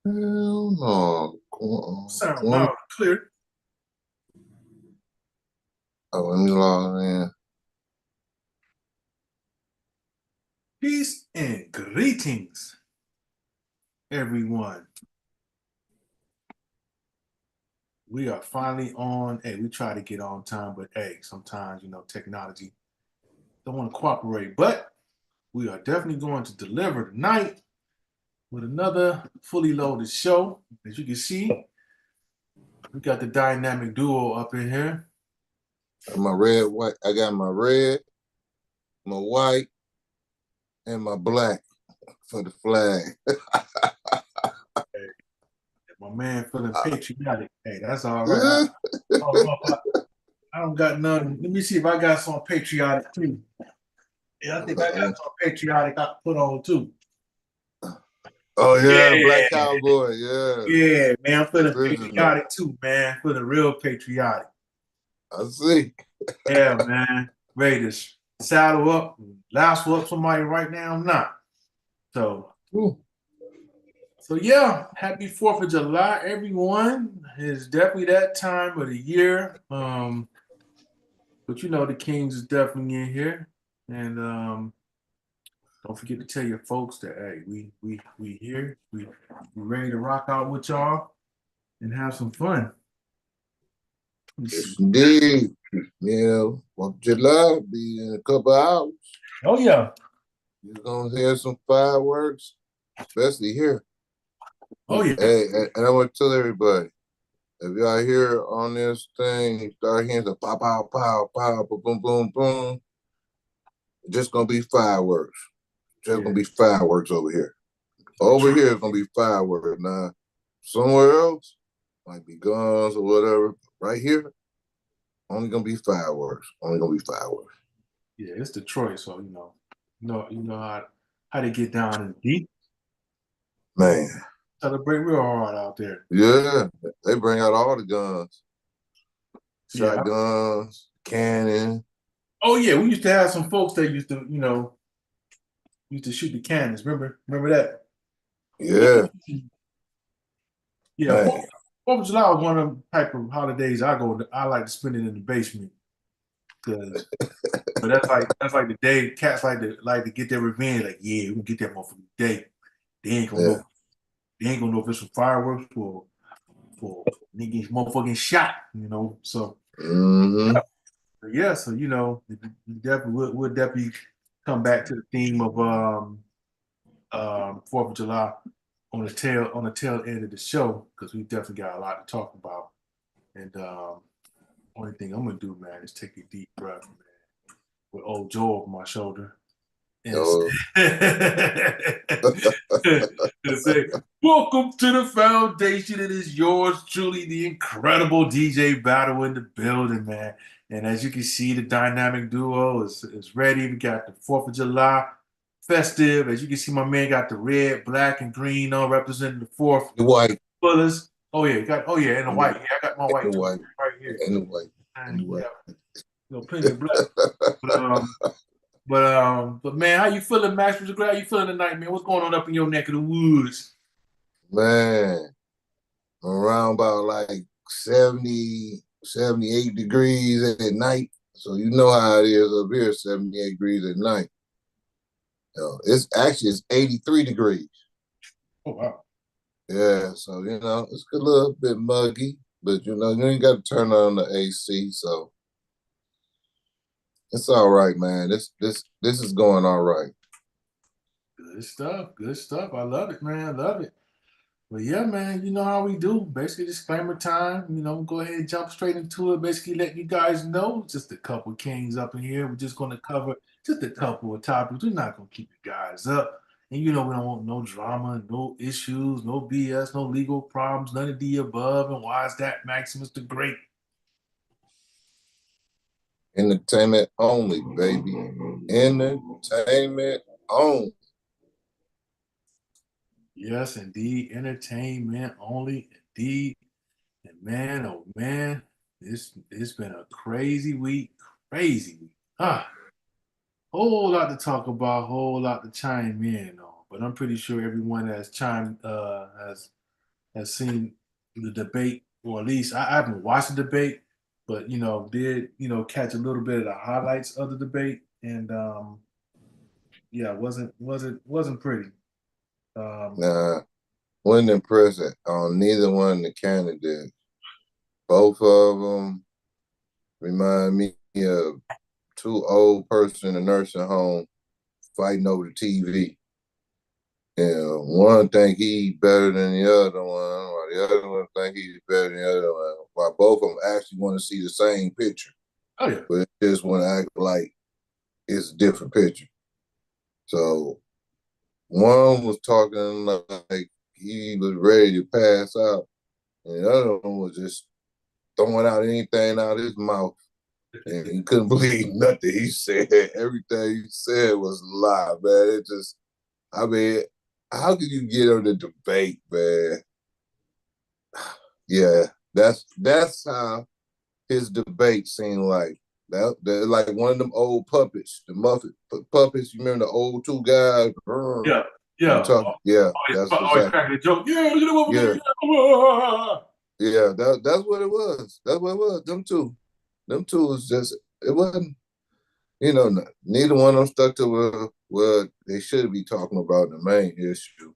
Hell no. Sound Going, loud and clear. let me log in. Peace and greetings, everyone. We are finally on. Hey, we try to get on time, but hey, sometimes technology don't want to cooperate. But we are definitely going to deliver tonight with another fully loaded show. As you can see, we got the dynamic duo up in here. My red, white. I got my red, my white, and my black for the flag. Hey, my man feeling patriotic. Hey, that's all right. I don't know if I don't got none. Let me see if I got some patriotic too. Yeah, I think I got some patriotic I can put on too. Oh yeah, Black Yeah, Cowboy. Yeah, yeah, man. I'm feeling original. patriotic too, man. Feeling real patriotic. I see. Yeah, man. Ready to saddle up, lasso up somebody right now. I'm not. So, Ooh. so yeah. Happy Fourth of July, everyone. It's definitely that time of the year. But the Kings is definitely in here, and don't forget to tell your folks that hey, we here, we ready to rock out with y'all and have some fun. Let me see. Yes, indeed. Yeah, well, July be in a couple hours. Oh yeah, You're gonna hear some fireworks, especially here. oh yeah, Hey, and I want to tell everybody, if y'all hear on this thing, you start hearing the pow, pow, pow, pow, boom, boom, boom, boom, it's just gonna be fireworks. Just yeah. gonna be fireworks over here. Over here, it's gonna be fireworks. Now, somewhere else, might be guns or whatever. Right here, only gonna be fireworks. Only gonna be fireworks. Yeah, it's Detroit, so you know how they get down in deep. Man, Celebrate real hard out there. yeah, they bring out all the guns, Yeah. shotguns, cannon. Oh yeah, we used to have some folks that used to shoot the cannons. Remember that? Yeah, Yeah, man. Fourth of July was one of the type of holidays I like to spend it in the basement because that's like the day cats like to get their revenge. Like, yeah, we gonna get that motherfucker today. They ain't gonna Yeah. know. They ain't gonna know if it's some fireworks for niggas motherfucking shot. So Mm-hmm. yeah, so we definitely would definitely come back to the theme of Fourth of July on the tail end of the show because we definitely got a lot to talk about. And only thing I'm gonna do, man, is take a deep breath, man, with old Joe over my shoulder and Oh, and say, "Welcome to the foundation. It is yours truly, the incredible DJ Battle in the building, man." And as you can see, the dynamic duo is ready. We got the Fourth of July festive. As you can see, my man got the red, black, and green on representing the fourth the white, colors. Oh yeah, and the and the, white. Yeah, I got my and white the too, white, right here. and the white, and And the white. yeah, plenty of black. But man, how you feeling, Max? How you feeling tonight, man? What's going on up in your neck of the woods? Man, around about like 70, 78 degrees at night. So you know how it is up here, 78 degrees at night. It's 83 degrees. Oh wow. Yeah, so it's a little bit muggy, but you ain't got to turn on the AC, so it's all right, man. This is going all right. Good stuff. Good stuff. I love it, man. I love it. But yeah, man, you know how we do. Basically, disclaimer time. Go ahead and jump straight into it. Basically, let you guys know just a couple kings up in here. We're just going to cover just a couple of topics. We're not going to keep you guys up. And we don't want no drama, no issues, no BS, no legal problems, none of the above. And why is that, Maximus the Great? Entertainment only, baby. Entertainment only. Yes, indeed. Entertainment only, indeed. And man, oh man, it's been a crazy week. Crazy week. Whole lot to talk about, whole lot to chime in on. But I'm pretty sure everyone has chimed has has seen the debate, or at least I haven't watched the debate, but did catch a little bit of the highlights of the debate, and yeah, wasn't pretty. Nah, wasn't impressed on neither one of the candidates. Both of them remind me of two old person in a nursing home fighting over the TV. One think he better than the other one, while the other one think he's better than the other one. While both of them actually want to see the same picture, Oh yeah, but they just want to act like it's a different picture. So one was talking like he was ready to pass out, and the other one was just throwing out anything out of his mouth. And he couldn't believe nothing he said. Everything he said was a lie, man. It just, I mean, how could you get on the debate, man? Yeah, that's how his debate seemed like. They're like one of them old puppets, the Muppet puppets. You remember the old two guys? yeah, You yeah. talk, yeah, that's Always exactly. cracking a joke. Yeah, look at him over Yeah, there. Yeah. yeah. That's what it was. That's what it was. Them two was just. It wasn't. Neither one of them stuck to what they should be talking about the main issue.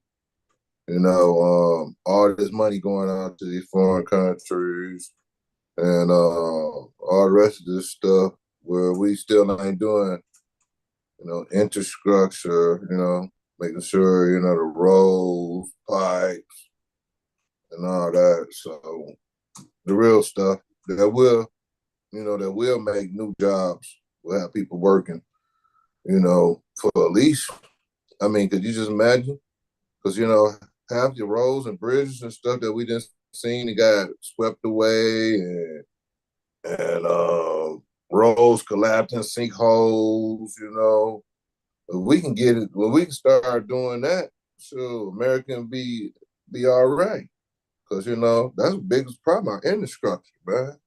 All this money going out to these foreign countries and all the rest of this stuff where we still ain't doing, infrastructure, making sure, the roads, pipes, and all that. So the real stuff that will make new jobs, will have people working, for at least, I mean, could you just imagine? Because, half the roads and bridges and stuff that we just seen, it got swept away and roads collapsed in sinkholes, If we can get it, when we can start doing that, sure, America can be all right. Because, that's the biggest problem, our infrastructure, man.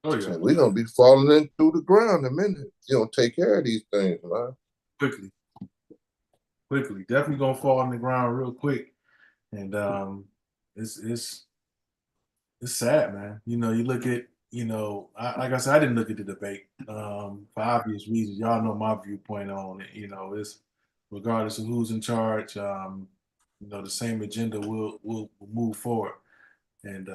Oh yeah, And we're going to be falling in through the ground in a minute. You don't take care of these things, man. quickly, definitely gonna fall on the ground real quick, and it's it's sad, man. You look at, like I said, I didn't look at the debate for obvious reasons. Y'all know my viewpoint on it. It's regardless of who's in charge. The same agenda will move forward, and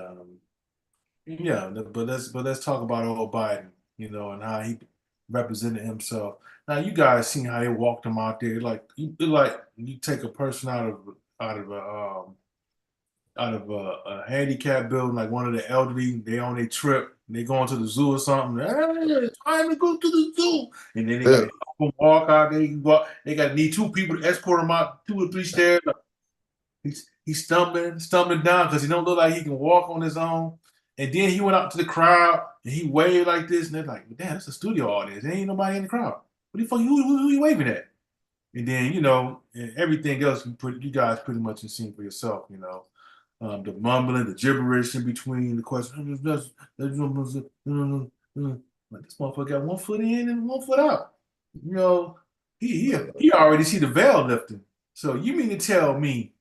yeah. But let's talk about old Biden. And how he represented himself. Now you guys seen how they walked him out there. Like you take a person out of a a handicap building, like one of the elderly, they on a trip, they going to the zoo or something. Hey, it's time to go to the zoo, and then they got Yeah. to help them walk out. They got to need two people to escort him out 2 or 3 stairs. He's stumbling down because he don't look like he can walk on his own. And then he went out to the crowd and he waved like this, and they're like, "Damn, that's a studio audience. There ain't nobody in the crowd. What the fuck? Who you waving at?" And then and everything else you guys pretty much have seen for yourself. The mumbling, the gibberish in between the questions. Like this motherfucker got 1 foot in and 1 foot out. You know, he already see the veil lifting. So you mean to tell me,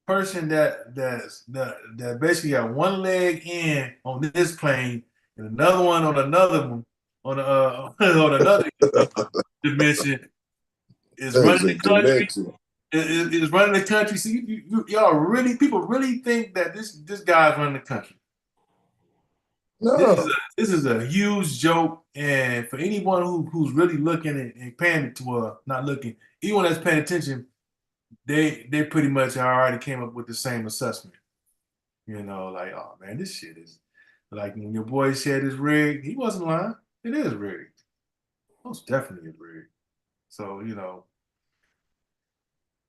person that basically got one leg in on this plane and another one on another one on another dimension is It's running a the country dimension. is running the country. So y'all really, people really think that this guy's running the country. No. This is a huge joke, and for anyone who's really looking and paying to not looking, anyone that's paying attention, they pretty much already came up with the same assessment. Like, oh man, this shit is like when your boy said it's rigged. He wasn't lying. It is rigged. Most definitely is rigged. So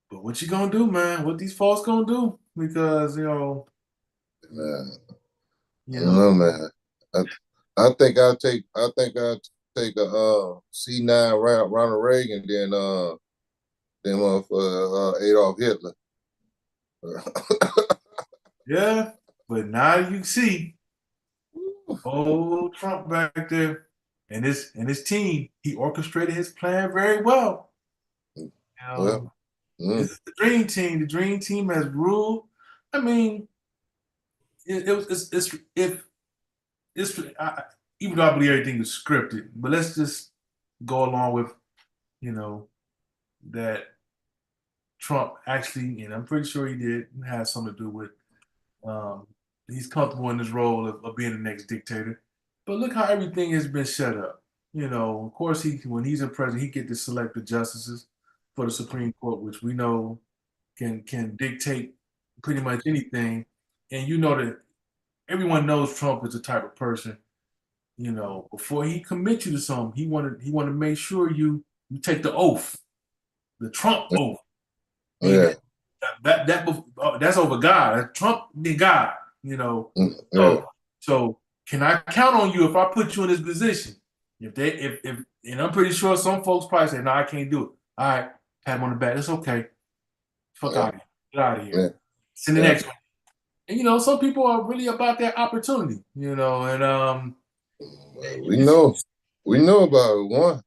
but what you gonna do, man? What these folks gonna do? Because Man, I you don't know, know, man. I, I think I'll take a C9 Ronald Reagan then Adolf Hitler. yeah. But now you see, old Trump back there and his team. He orchestrated his plan very well. Well, This mm, is the dream team. The dream team has ruled. I mean, it was it's if it's even though I believe everything is scripted, but let's just go along with you know that Trump actually, and I'm pretty sure he did, has something to do with. Um, he's comfortable in his role of being the next dictator. But look how everything has been set up. Of course, when he's in president, he get to select the justices for the Supreme Court, which we know can dictate pretty much anything. And you know that everyone knows Trump is the type of person. Before he commits you to something, he wanted to make sure you take the oath, the Trump oath. Yeah. That's over God. That's Trump than God. You know. Yeah. So can I count on you if I put you in this position? If and I'm pretty sure some folks probably say, no, I can't do it. All right, pat him on the back. It's okay. Fuck out of here. Get out of here. Yeah. Send the next one. And some people are really about that opportunity, and we know about one.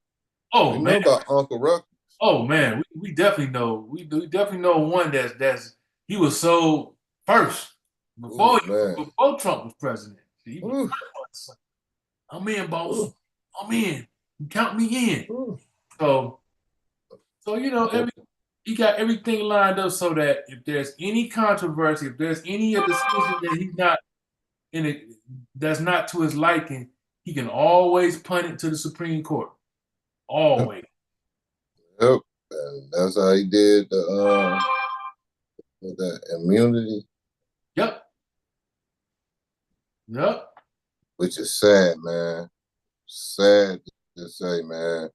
oh We know man. about Uncle Ruck. Oh man, we definitely know. We definitely know one that's he was so first before Trump was president. He was first. I'm in, boss. I'm in. You count me in. So he got everything lined up so that if there's any controversy, if there's any decision that he's not in it, that's not to his liking, he can always punt it to the Supreme Court. Always. Yep. And that's how he did the immunity. Yep. Which is sad, man. Sad to say, man.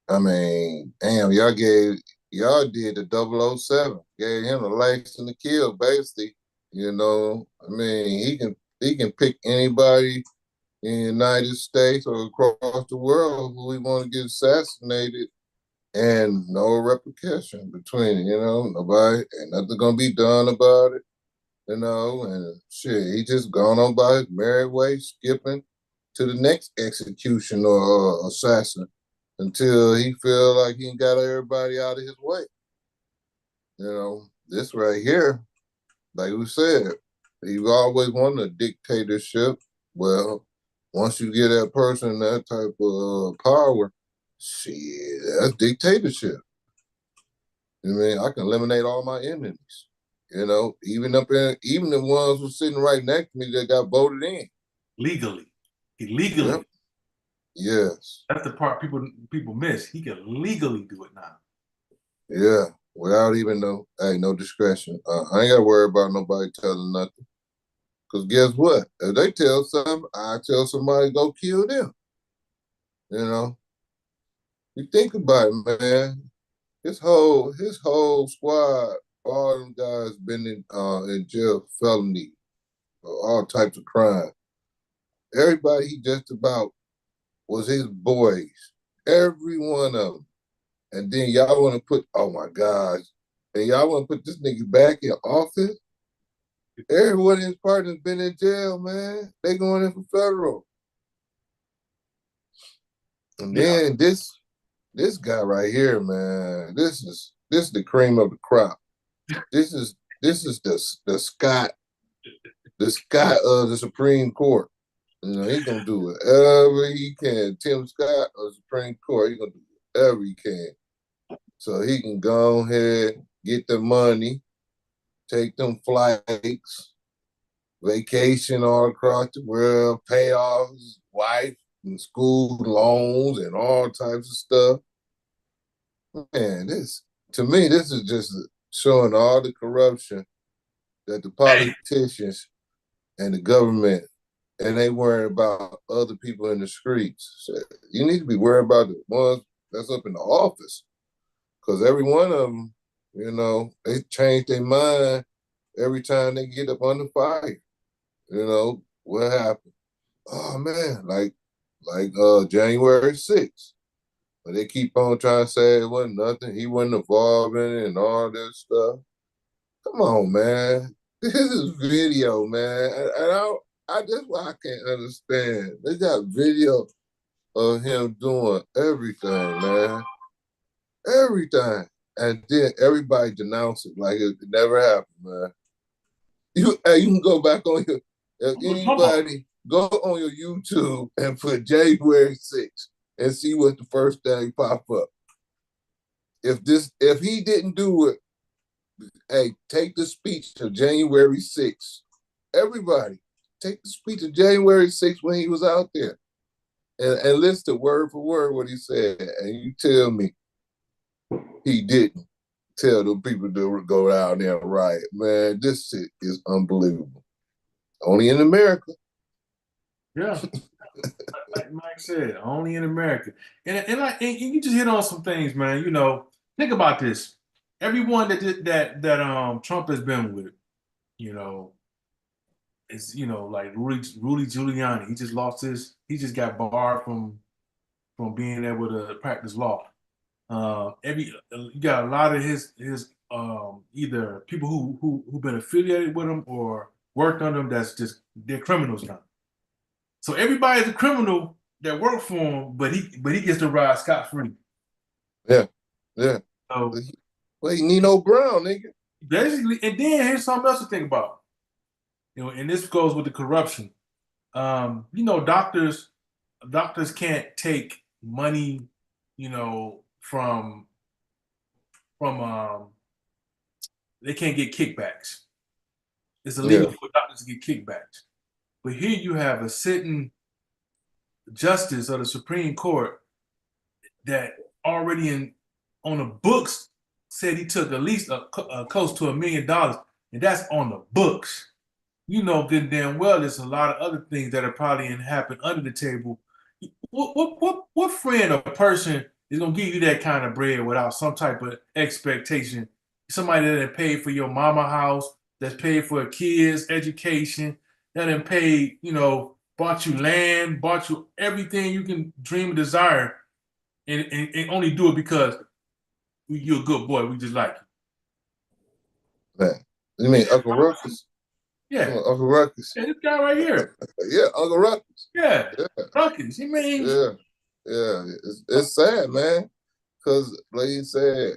I mean, damn, y'all did the 007. Gave him the license to kill, basically. I mean, he can pick anybody in the United States or across the world who he want to get assassinated, and no repercussion between it. Nobody, ain't nothing gonna be done about it. And shit, he just gone on by his merry way, skipping to the next execution or assassin until he feel like he got everybody out of his way. This right here, like we said, you always wanted a dictatorship. Well, once you get that person that type of power, shit, that's dictatorship. I can eliminate all my enemies. Even the ones who sitting right next to me that got voted in legally. Yep. Yes. That's the part people miss. He can legally do it now. Yeah, without even no discretion. I ain't got to worry about nobody telling nothing. Because guess what? If they tell something, I tell somebody to go kill them. You think about it, man. His whole squad, all them guys been in jail for felony, all types of crime. Everybody he just about was his boys. Every one of them. And then y'all want to put, oh my gosh, and y'all want to put this nigga back in office? Everyone in his partner's been in jail, man. They going in for federal. And then this guy right here, man, this is the cream of the crop. This is the Scott of the Supreme Court. He gonna do whatever he can. Tim Scott of the Supreme Court, he gonna do whatever he can. So he can go ahead, get the money, take them flights, vacation all across the world, pay off his wife and school loans and all types of stuff. Man, to me, this is just showing all the corruption that the politicians and the government, and they worry about other people in the streets. So you need to be worried about the ones that's up in the office, because every one of them, they change their mind every time they get up under fire. What happened? Oh man, like January 6th. But they keep on trying to say it wasn't nothing. He wasn't involved in it and all this stuff. Come on, man. This is video, man. And that's why I can't understand. They got video of him doing everything, man. Everything. and then everybody denounced it like it never happened, man. You can go back on your if Come on. anybody go on your YouTube and put January 6th and see what the first thing pop up. If he didn't do it, hey, take the speech of January 6th. Everybody, take the speech of January 6th when he was out there and listen to word for word what he said. And you tell me he didn't tell the people to go down there and riot. Man, this shit is unbelievable. Only in America. Yeah. Like Mike said, only in America. And you just hit on some things, man. You know, think about this. Everyone that Trump has been with, you know, is like Rudy Giuliani. He just got barred from being able to practice law. You got a lot of his either people who've been affiliated with him or worked under him that's just they're criminals now. So everybody's a criminal that worked for him, but he gets to ride scot free. Yeah, yeah. So Wait, Nino Brown, nigga. basically, and then here's something else to think about. And this goes with the corruption. Doctors can't take money, from they can't get kickbacks. It's illegal Yeah, for doctors to get kickbacks. But here you have a sitting justice of the Supreme Court that already on the books said he took at least close to $1 million, and that's on the books. You know good and damn well there's a lot of other things that are probably happen under the table. What friend or person is gonna give you that kind of bread without some type of expectation? Somebody that paid for your mama house, that's paid for a kid's education, that done paid, bought you land, bought you everything you can dream and desire, and only do it because you're a good boy. We just like man. You mean Uncle Ruckus? you. Yeah. Uncle Ruckus. Yeah, this guy right here. Yeah, Uncle Ruckus. Yeah. Yeah, Ruckus. You mean yeah, yeah. It's sad, man, because like you said,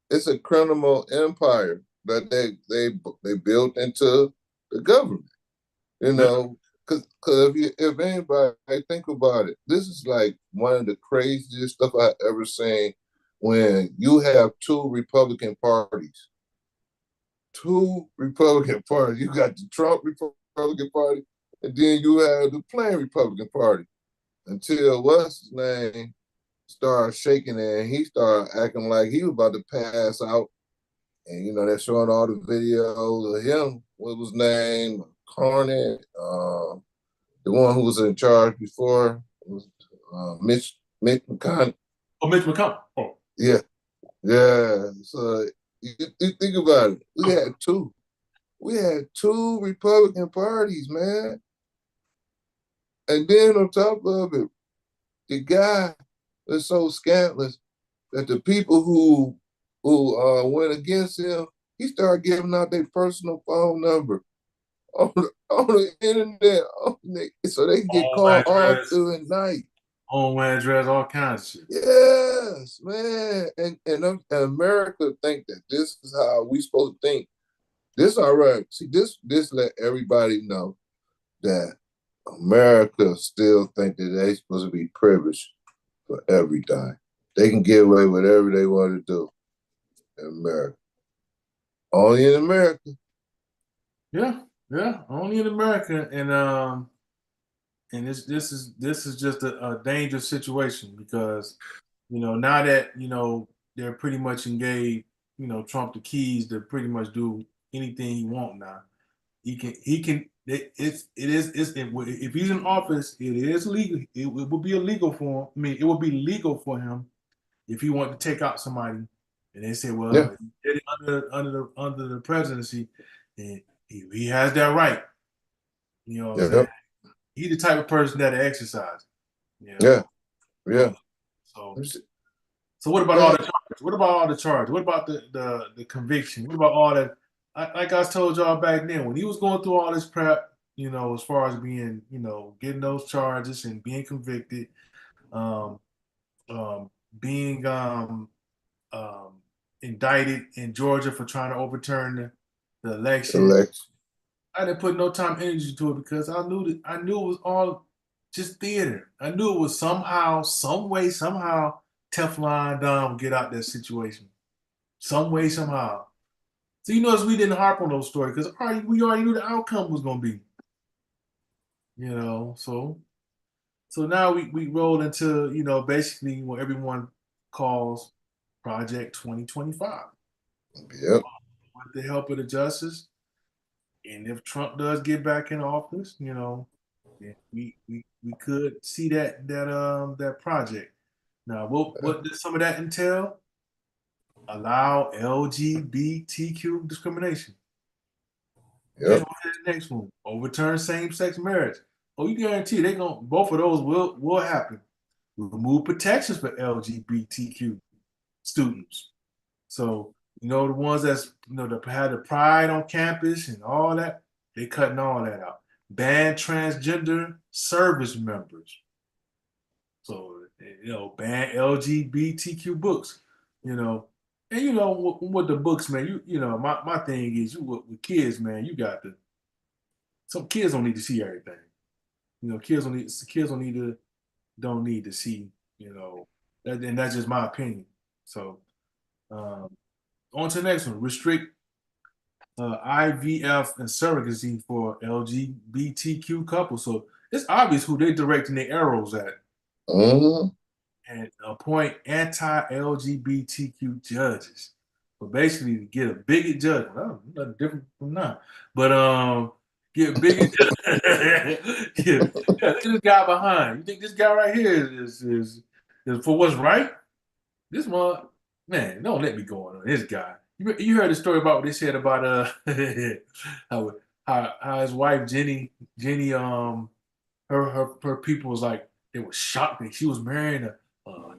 it's a criminal empire that they built into the government. You know, because if anybody think about it, this is like one of the craziest stuff I ever seen. When you have two Republican parties, you got the Trump Republican Party, and then you have the plain Republican Party. Until what's his name started shaking it, and he started acting like he was about to pass out. And they're showing all the videos of him. What was his name? Carney. The one who was in charge before was Mitch McConnell. Oh, Mitch McConnell. Oh. Yeah, yeah. So you think about it. We had two Republican parties, man. And then on top of it, the guy was so scandalous that the people who went against him, he started giving out their personal phone number on the internet, so they can get called all through the night. Home address, all kinds of shit. Yes, man. And America think that this is how we supposed to think. This all right. See, this let everybody know that America still think that they supposed to be privileged for everything. They can get away with whatever they want to do in America. Only in America. Yeah, only in America, and this is just a dangerous situation because now that they're pretty much engaged, Trump the keys to pretty much do anything he want now. If he's in office, it is legal. It will be illegal for him. I mean, it will be legal for him if he wanted to take out somebody, and they say, well, Yeah. he did it under the presidency, and he has that right. You know what I'm saying? He's the type of person that exercise. Yeah. Yeah. So what about all the charges? What about all the charges? What about the conviction? What about all that? Like I told y'all back then, when he was going through all this prep, as far as being, getting those charges and being convicted, being indicted in Georgia for trying to overturn the election. Election. I didn't put no time and energy to it because I knew it was all just theater. I knew it was somehow, some way, somehow Teflon Don would get out that situation. Some way, somehow. So you notice we didn't harp on those stories because we already knew the outcome was gonna be. So now we roll into, basically what everyone calls Project 2025 Yep. with the help of the justice. And if Trump does get back in office, then we could see that project. Now, what does some of that entail? Allow LGBTQ discrimination. Then Yep. what's the next one? Overturn same-sex marriage. Oh, you guarantee both of those will happen. Remove protections for LGBTQ students. So, the ones that had the pride on campus and all that, they cutting all that out. Ban transgender service members. So, ban LGBTQ books, And with the books, man, my thing is with kids, man, some kids don't need to see everything. Kids don't need to see, and that's just my opinion. So, um, on to the next one. Restrict IVF and surrogacy for LGBTQ couples. So it's obvious who they're directing their arrows at. Mm-hmm. And appoint anti-LGBTQ judges. But basically, to get a bigot judge. Well, nothing different from now. But get a bigot. Yeah, look at this guy behind. You think this guy right here is for what's right? This one, man, don't let me go on this guy. You heard the story about what they said about how his wife Jenny her people was like they were shocked that she was marrying a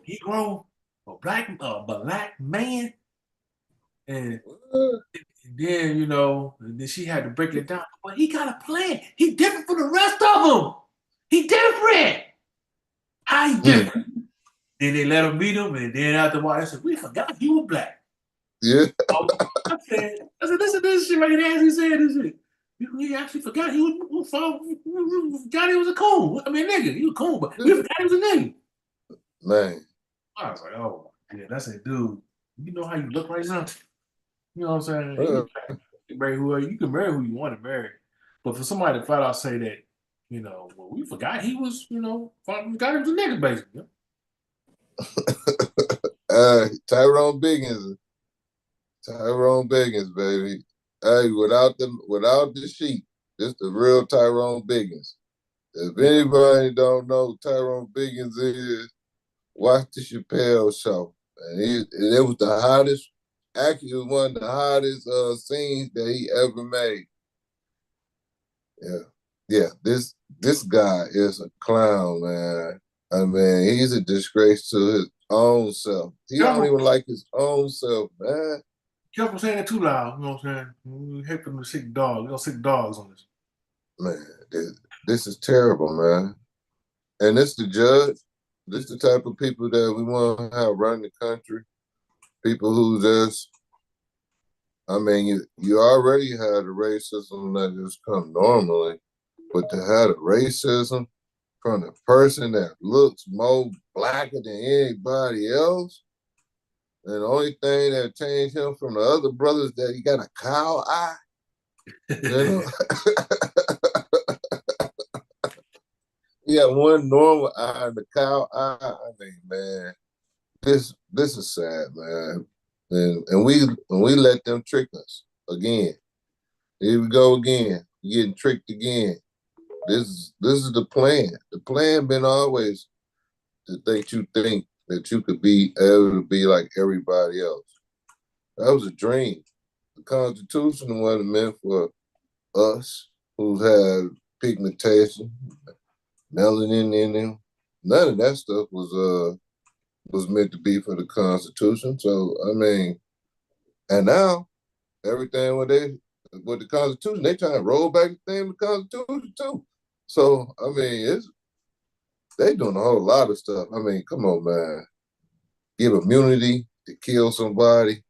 Negro, a black man, and then then she had to break it down. Well, he got a plan. He different from the rest of them. He different. How he different? Then they let him meet him, and then after a while, they said, "We forgot he was black." Yeah. I said, "Listen to this shit right here." As he said this shit. We actually forgot we forgot he was a coon. I mean, nigga, he was coon, but we forgot he was a nigga. Man. I was like, oh, yeah, that's a dude. You know how you look right now? You know what I'm saying? Uh, You can marry whoever you can marry who you want to marry. But for somebody to flat out say that, well, we forgot he was, forgot he was a nigga, basically. Tyrone Biggins. Tyrone Biggins, baby. Hey, without the sheep, this the real Tyrone Biggins. If anybody don't know who Tyrone Biggins is, watch the Chappelle show. And it was the hottest, actually it was one of the hottest scenes that he ever made. Yeah. Yeah, this guy is a clown, man. I mean, he's a disgrace to his own self. He don't even like his own self, man. Careful saying it too loud, you know what I'm saying? We hate them to sick dogs. We got sick dogs on this. Man, this is terrible, man. And this the judge. This the type of people that we want to have run the country. People who just, I mean, you already had a racism that just come normally, but to have a racism from a person that looks more blacker than anybody else, and the only thing that changed him from the other brothers that he got a cow eye, you know. He had one normal eye and the cow eye. I mean, man, this is sad, man. And we let them trick us again. Here we go again. We're getting tricked again. This is the plan. The plan been always to think that you could be able to be like everybody else. That was a dream. The Constitution wasn't meant for us who had pigmentation, melanin in them. None of that stuff was meant to be for the Constitution. So I mean, and now everything with the Constitution, they trying to roll back the thing with the Constitution too. So I mean, they doing a whole lot of stuff. I mean, come on, man. Give immunity to kill somebody.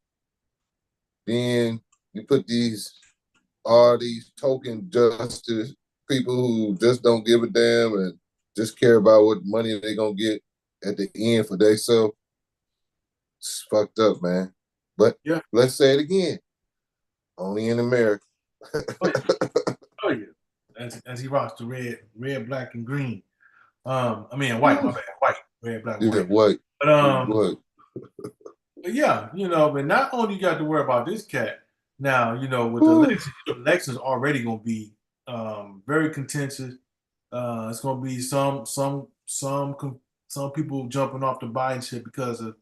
Then you put all these token justice people who just don't give a damn and just care about what money they're gonna get at the end for themselves. It's fucked up, man. But Yeah. let's say it again. Only in America. Oh yeah. Oh yeah. As he rocks the red, black, and green. I mean white, my bad. White. Red, black, and Yeah, white. what? But yeah, but not only you got to worry about this cat, now, with the elections already gonna be very contentious. It's gonna be some people jumping off the Biden shit because of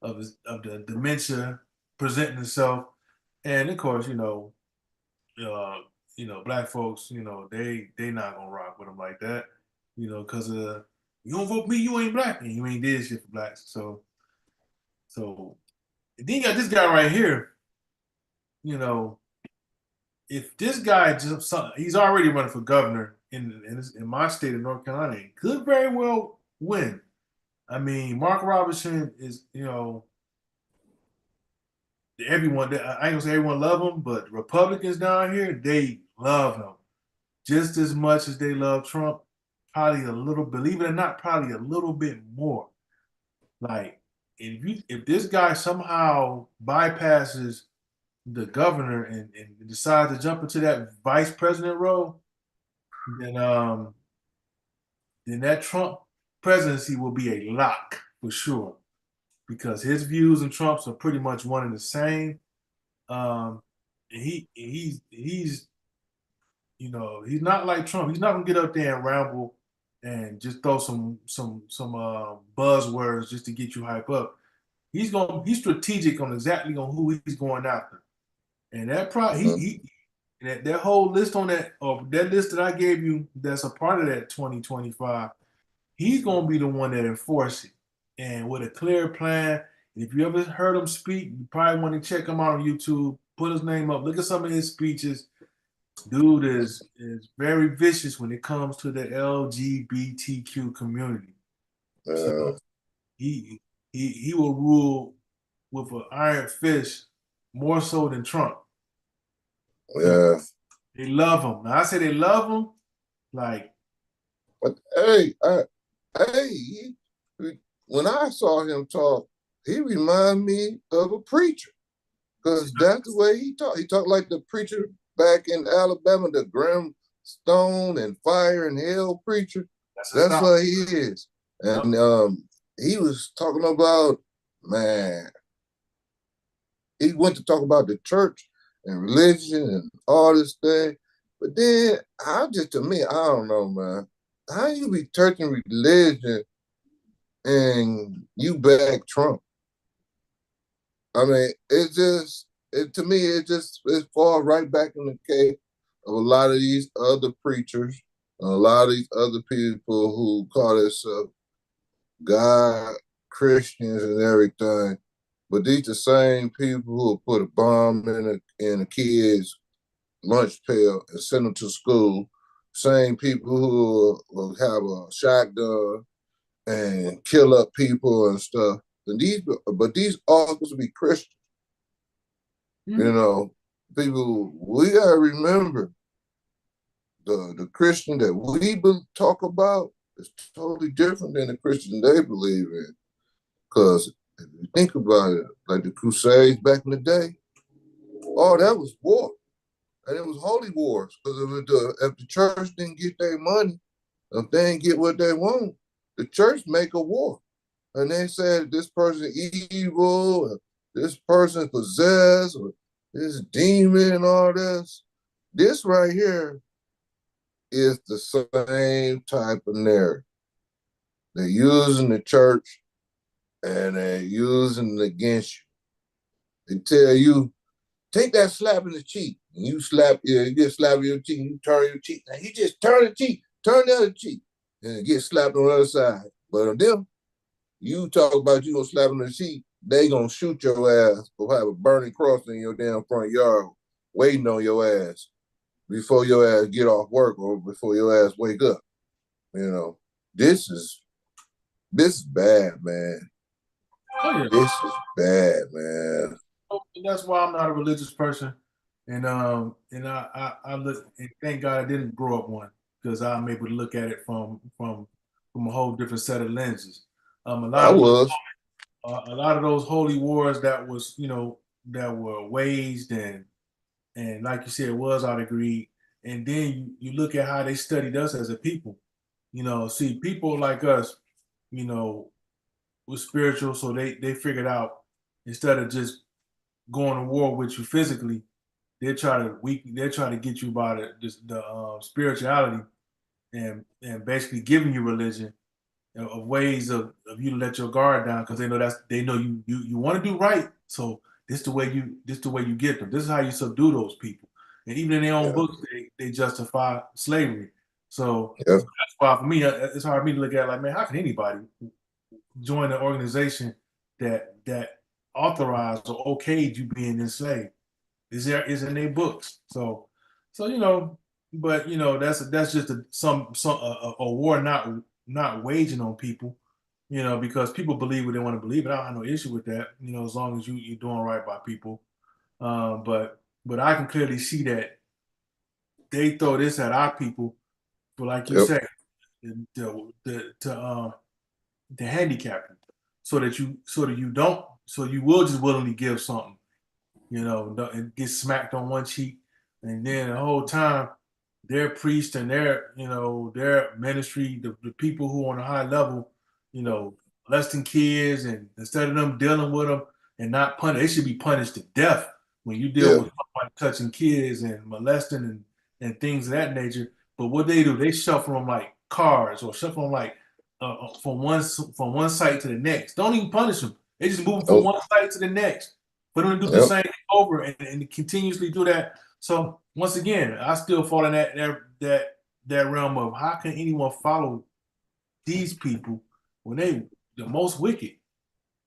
the dementia presenting itself. And of course, black folks, they not gonna rock with them like that, because you don't vote for me, you ain't black, and you ain't did shit for blacks. So then you got this guy right here. If this guy he's already running for governor in my state of North Carolina, he could very well win. I mean, Mark Robinson is, everyone. I ain't gonna say everyone love him, but Republicans down here, they love him just as much as they love Trump. Probably a little, believe it or not, probably a little bit more. Like, if this guy somehow bypasses the governor and decides to jump into that vice president role, then that Trump presidency will be a lock for sure, because his views and Trump's are pretty much one and the same. And he's he's not like Trump. He's not gonna get up there and ramble and just throw some buzzwords just to get you hype up. He's strategic on who he's going after, and that that whole list on that, or that list that I gave you, that's a part of that 2025. He's gonna be the one that enforces it, and with a clear plan. If you ever heard him speak, you probably want to check him out on YouTube. Put his name up. Look at some of his speeches. Dude is very vicious when it comes to the LGBTQ community. So he will rule with an iron fist more so than Trump. Yeah. They love him. Now I say they love him, like. But hey, when I saw him talk, he reminded me of a preacher, because that's the way he talked. He talked like the preacher back in Alabama, the Stone and Fire and Hell preacher. That's what he is. And he was talking about, man, he went to talk about the church and religion and all this thing. But then to me, I don't know, man. How you be touching religion and you back Trump? I mean, to me, it falls right back in the case of a lot of these other preachers, a lot of these other people who call themselves God, Christians, and everything. But these the same people who will put a bomb in a kid's lunch pail and send them to school. Same people who will have a shotgun and kill up people and stuff. And these authors will be Christians. Mm-hmm. People, we gotta remember the Christian that we talk about is totally different than the Christian they believe in. Because if you think about it, like the Crusades back in the day, that was war. And it was holy wars. Because if the church didn't get their money, if they didn't get what they want, the church make a war. And they said this person evil, or this person possessed, or this demon and all this. This right here is the same type of narrative. They're using the church and they're using it against you. They tell you, take that slap in the cheek. And you get slapped in your cheek, and you turn your cheek. Now you just turn the cheek, turn the other cheek, and get slapped on the other side. But on them, you talk about you gonna slap them in the cheek, they gonna shoot your ass or have a burning cross in your damn front yard waiting on your ass before your ass get off work or before your ass wake up. This is bad, man. Oh yeah. This is bad, man. And that's why I'm not a religious person. And I look and thank God I didn't grow up one because I'm able to look at it from a whole different set of lenses. I was. A lot of those holy wars that was that were waged and like you said was out of greed. And then you look at how they studied us as a people. See people like us, you know, was spiritual, so they figured out instead of just going to war with you physically, they're trying to get you by the spirituality and basically giving you religion of ways of you to let your guard down because they know you want to do right. So this the way you get them. This is how you subdue those people. And even in their own Yeah. books, they justify slavery. So Yeah. that's why for me, it's hard for me to look at like, man, how can anybody join an organization that authorized or okayed you being enslaved? Is in their books. So but that's just a war not waging on people, because people believe what they want to believe, and I don't have no issue with that, as long as you're doing right by people. But I can clearly see that they throw this at our people for, like you Yep. say, to handicap you, so you will just willingly give something, and get smacked on one cheek, and then the whole time their priest and their ministry, the people who are on a high level, molesting kids, and instead of them dealing with them and not punish, they should be punished to death when you deal Yeah. with someone touching kids and molesting and things of that nature. But what they do, they shuffle them like cars or shuffle them like from one site to the next. Don't even punish them. They just move from Oh, one site to the next. But them do the yep. same thing over and continuously do that. So once again, I still fall in that realm of how can anyone follow these people when they the most wicked?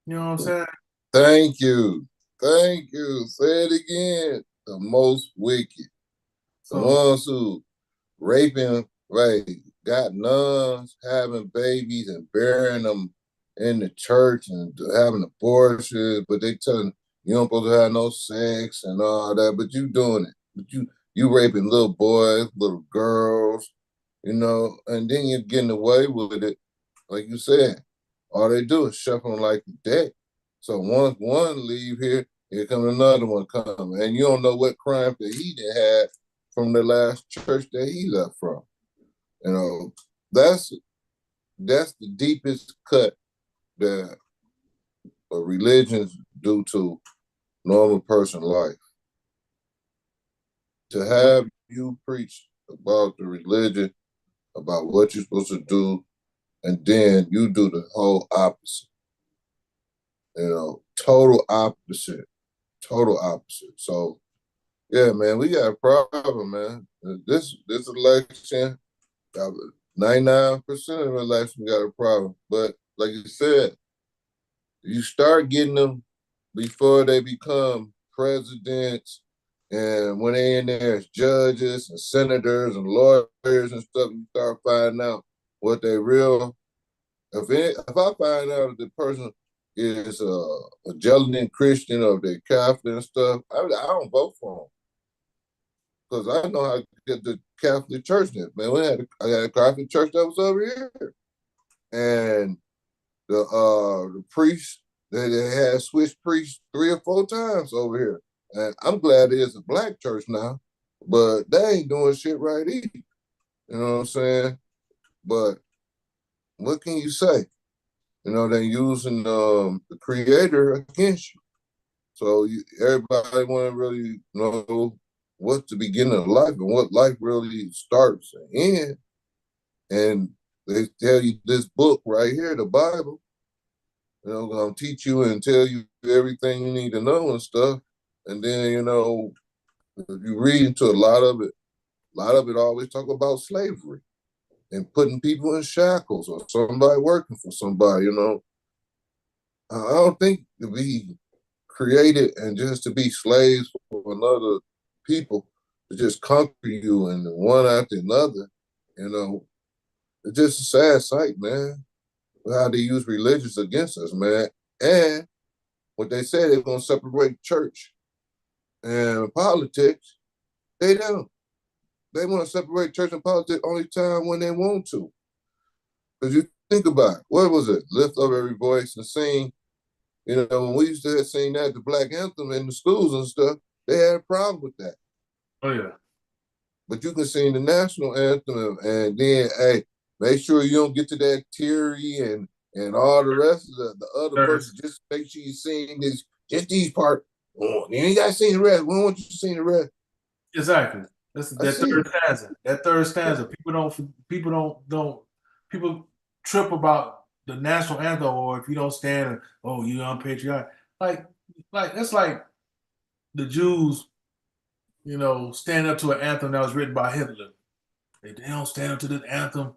You know what I'm saying? Thank you. Thank you. Say it again. The most wicked. The So ones who raping, right, got nuns, having babies and burying them in the church and having abortions, but they telling you don't supposed to have no sex and all that, but you doing it. But you raping little boys, little girls, and then you're getting away with it, like you said. All they do is shuffle them like a deck. So once one leave here comes another one come, and you don't know what crime that he did had from the last church that he left from. You know, that's the deepest cut that religions do to normal person life. To have you preach about the religion, about what you're supposed to do, and then you do the whole opposite. Total opposite. Total opposite. So yeah, man, we got a problem, man. This election, 99% of the election got a problem. But like you said, you start getting them before they become presidents, and when they in there as judges and senators and lawyers and stuff, you start finding out what they real. If I find out that the person is a Gelian Christian or they're Catholic and stuff, I don't vote for them because I know how to get the Catholic Church there. Man, I had a Catholic church that was over here, and the priest they had switched priests 3 or 4 times over here. And I'm glad it's a black church now, but they ain't doing shit right either. You know what I'm saying? But what can you say? They're using the creator against you. So everybody want to really know what's the beginning of life and what life really starts and ends. And they tell you this book right here, the Bible, gonna teach you and tell you everything you need to know and stuff. And then, if you read into a lot of it always talk about slavery and putting people in shackles or somebody working for somebody, I don't think to be created and just to be slaves for another people to just conquer you and one after another, it's just a sad sight, man. How they use religions against us, man. And what they say they're gonna separate church and politics. They don't. They want to separate church and politics only time when they want to. Because you think about it, what was it? Lift up every voice and sing. You know, when we used to sing that, the Black Anthem in the schools and stuff, they had a problem with that. Oh yeah. But you can sing the national anthem and then, hey, make sure you don't get to that teary and all the rest of the other verses. Just make sure you sing this, just these parts. Oh, you ain't got to sing the rest. We don't want you to sing the rest. Exactly. That's that third stanza. That third stanza. People trip about the national anthem, or if you don't stand, oh, you unpatriotic. Like that's like the Jews, stand up to an anthem that was written by Hitler. If they don't stand up to this anthem,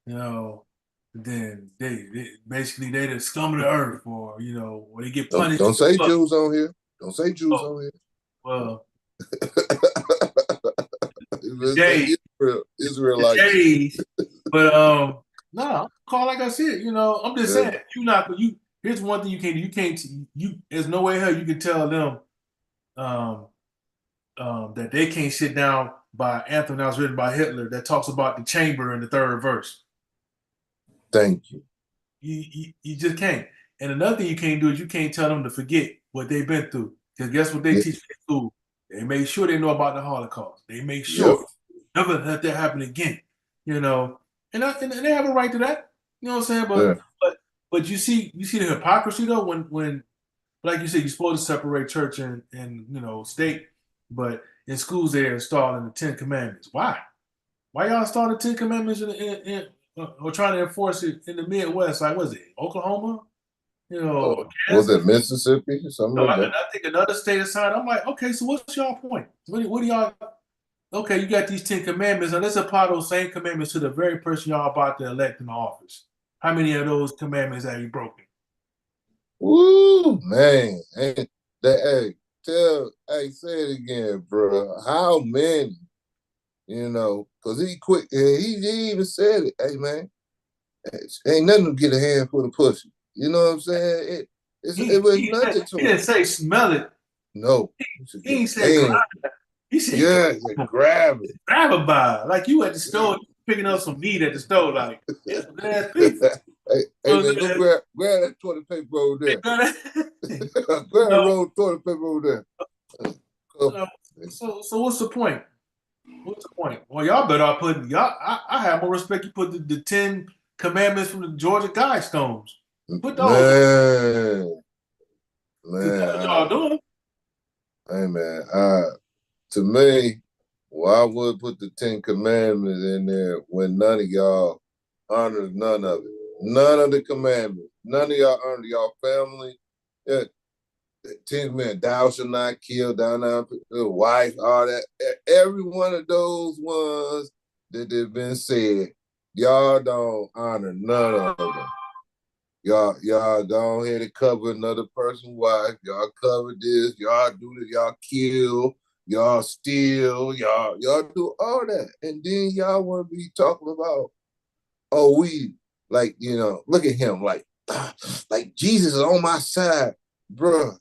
then they basically they the scum of the earth, or or they get punished. Don't say Jews on here. Don't say Jews on here. Well, Israelites. But no, call like I said, I'm just saying here's one thing you can't there's no way hell you can tell them that they can't sit down by an anthem that was written by Hitler that talks about the chamber in the third verse. Thank you. You just can't. And another thing you can't do is you can't tell them to forget what they've been through. Because guess what they teach in school? They make sure they know about the Holocaust. They make sure never let that happen again. And they have a right to that. You know what I'm saying? But you see the hypocrisy though when like you said, you're supposed to separate church and state, but in schools they're installing the Ten Commandments. Why? Why y'all install the Ten Commandments or trying to enforce it in the Midwest? Like, was it Oklahoma? Was it Mississippi or something like that? I think another state aside. I'm like, okay, so what's y'all point? What do y'all? Okay, you got these 10 commandments, and let's apply those same commandments to the very person y'all about to elect in the office. How many of those commandments have you broken? Woo, man. Hey, say it again, bro. How many? Because he even said it. Hey, man, ain't nothing to get a handful of pussy. You know what I'm saying? It was nothing to him. He didn't say smell it. No. He didn't say grab it. He said grab it. Grab it by. Like you at the store picking up some meat at the store. Like, it's bad pizza. Hey, man, go grab that toilet paper over there. Grab that roll of toilet paper over there. So what's the point? What's the point? Well, y'all better put I have more respect. You put the 10 commandments from the Georgia Guidestones. Put those. Man, that's what y'all doing. Hey man, to me, I would put the 10 commandments in there when none of y'all honors none of it. None of the commandments. None of y'all honor y'all family. 10 commandments, thou shalt not kill, thou not wife, all that. Every one of those ones that have been said, y'all don't honor none of them. Y'all go ahead and cover another person's wife. Y'all cover this. Y'all do this. Y'all kill. Y'all steal. Y'all do all that. And then y'all want to be talking about, we look at him like Jesus is on my side, bruh.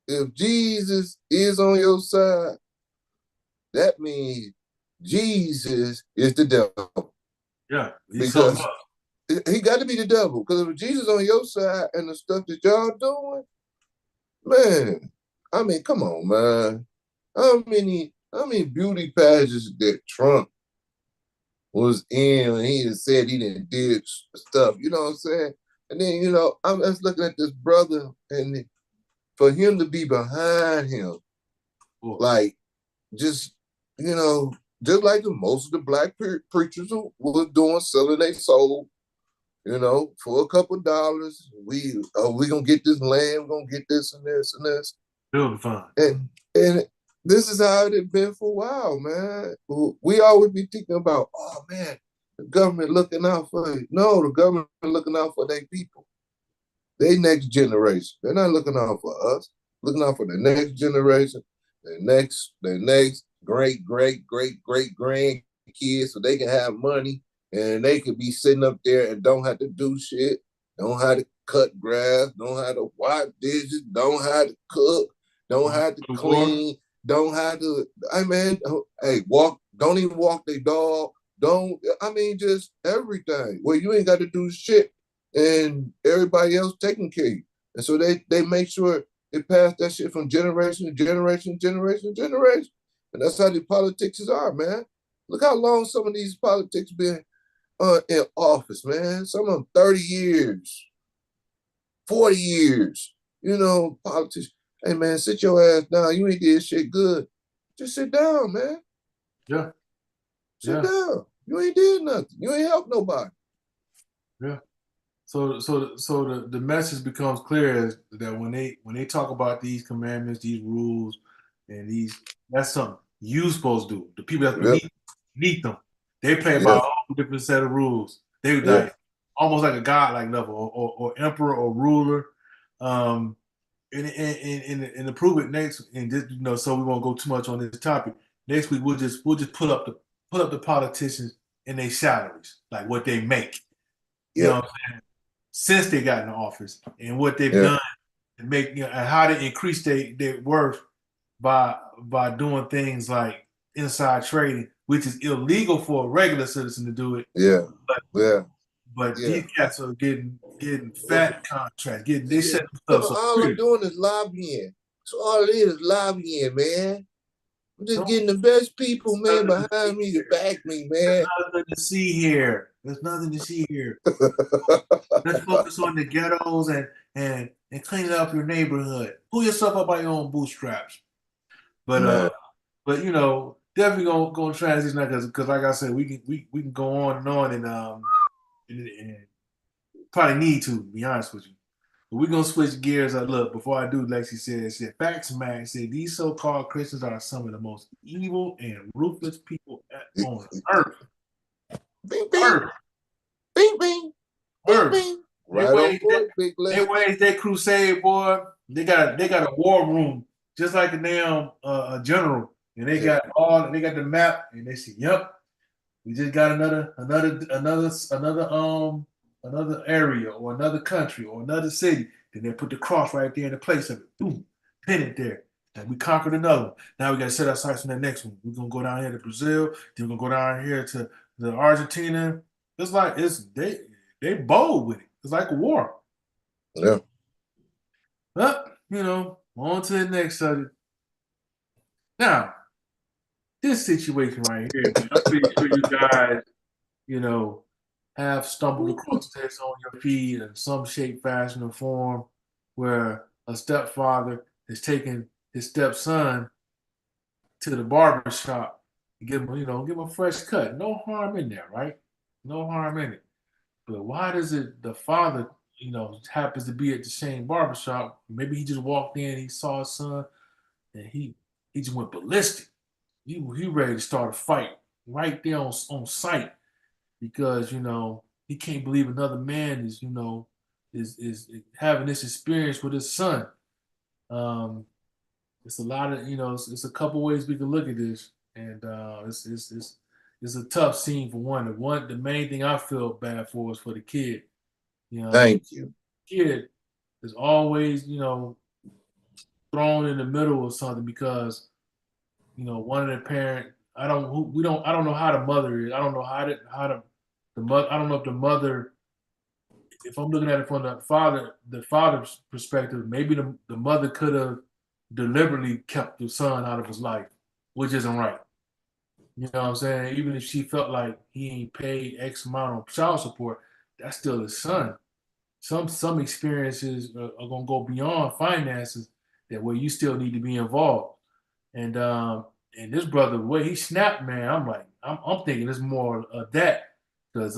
If Jesus is on your side, that means Jesus is the devil. Yeah, because he got to be the devil. Because if Jesus on your side and the stuff that y'all doing, man, I mean, come on, man. How many beauty pageants that Trump was in when he said he didn't did stuff, you know what I'm saying? And then, I'm just looking at this brother, and for him to be behind him, like, just like most of the black preachers was doing, selling their soul, for a couple of dollars. We gonna get this land, we're gonna get this and this and this. Real fun. And this is how it had been for a while, man. We always be thinking about, oh man, the government looking out for you. No, the government looking out for their people. Their next generation. They're not looking out for us. Looking out for the next generation, the next great grandkids, so they can have money and they could be sitting up there and don't have to do shit. Don't have to cut grass, don't have to wash dishes, don't have to cook, don't have to clean, don't have to, I mean, hey, walk, don't even walk their dog. Don't, I mean, just everything. Well, you ain't got to do shit and everybody else taking care of you. And so they make sure it passed that shit from generation to generation, generation to generation. And that's how the politics are, man. Look how long some of these politics been in office, man. Some of them 30 years, 40 years. You know, politics. Hey, man, sit your ass down. You ain't did shit good. Just sit down, man. Yeah. Sit down. You ain't did nothing. You ain't helped nobody. Yeah. So the message becomes clear is that when they talk about these commandments, these rules, and that's something you supposed to do. The people that beneath them, they play by a whole different set of rules. They like almost like a godlike level or emperor or ruler. And to prove it next, and just, you know, so we won't go too much on this topic. Next week we'll just pull up the politicians and their salaries, like what they make. You know what I'm saying? Since they got in the office and what they've done to make, you know, and how they increase their worth by doing things like inside trading, which is illegal for a regular citizen to do it. But these cats are getting fat contracts. They set themselves up. All I'm doing is lobbying. So all it is lobbying, man. I'm just getting the best people, man, behind me to back me, man. There's nothing to see here. Let's focus on the ghettos and cleaning up your neighborhood. Pull yourself up by your own bootstraps. But you know, definitely gonna transition that because like I said, we can go on and probably need to be honest with you. But we're gonna switch gears. Look, before I do, Lexi said Facts Mag said these so-called Christians are some of the most evil and ruthless people on earth. Bing, bing. Bing, bing. Bing, bing. Right they wage their crusade, boy. They got a war room just like a damn general, and they got the map, and they say, "Yep, we just got another area or another country or another city." Then they put the cross right there in the place of it. Boom, pin it there. And we conquered another one. Now we got to set our sights on the next one. We're gonna go down here to Brazil. Then we're gonna go down here to the Argentina. It's like they bold with it. It's like a war. Yeah. But, you know, on to the next subject. Now, this situation right here, man, I'm pretty sure you guys, you know, have stumbled across this on your feed in some shape, fashion, or form, where a stepfather is taking his stepson to the barber shop to give him a fresh cut. No harm in there, right? No harm in it. But why does the father, happens to be at the same barbershop? Maybe he just walked in, he saw his son, and he just went ballistic. He ready to start a fight right there on site because he can't believe another man is having this experience with his son. It's a lot of it's a couple ways we can look at this, and it's a tough scene for one. The main thing I feel bad for is for the kid. Thank you. Kid is always thrown in the middle of something because one of the parent. I don't know how the mother is. I don't know how the mother. I don't know if the mother. If I'm looking at it from the father's perspective, maybe the mother could have deliberately kept the son out of his life, which isn't right. You know what I'm saying? Even if she felt like he ain't paid X amount of child support, that's still his son. Some experiences are gonna go beyond finances that where you still need to be involved. And this brother, the way he snapped, man, I'm thinking it's more of that because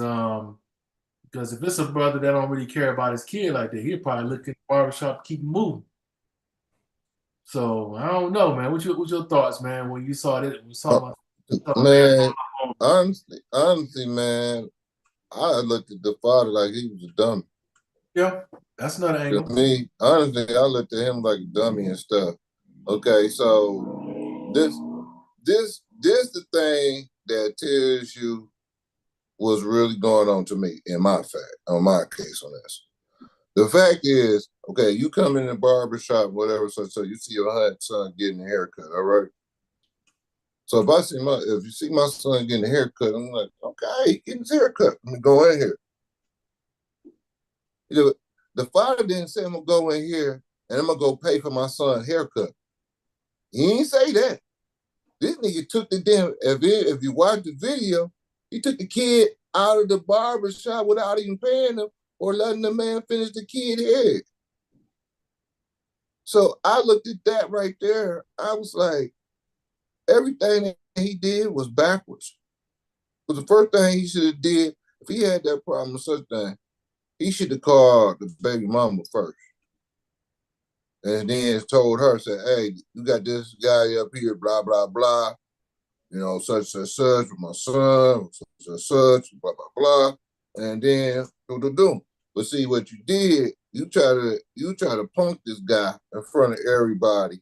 if it's a brother that don't really care about his kid like that, he'll probably look in the barbershop, keep moving. So I don't know, man. What's your thoughts, man, when you saw this? Man, honestly, man, I looked at the father like he was a dummy. Yeah, that's another angle. To me, honestly, I looked at him like a dummy and stuff. Okay, so this the thing that tells you what's really going on to me in my case on this. The fact is, okay, you come in the barber shop, whatever, so you see your son getting a haircut, all right? So if you see my son getting a haircut, I'm like, okay, getting his haircut. Let me go in here. You know, the father didn't say I'm gonna go in here and I'm gonna go pay for my son's haircut. He didn't say that. This nigga took the damn. If you watch the video, he took the kid out of the barber shop without even paying him or letting the man finish the kid hair. So I looked at that right there. I was like, everything that he did was backwards. Because the first thing he should have did, if he had that problem or such thing, he should have called the baby mama first. And then told her, said, hey, you got this guy up here, blah, blah, blah. You know, such and such with my son, such and such, blah, blah, blah. And then do. But see what you did, you try to punk this guy in front of everybody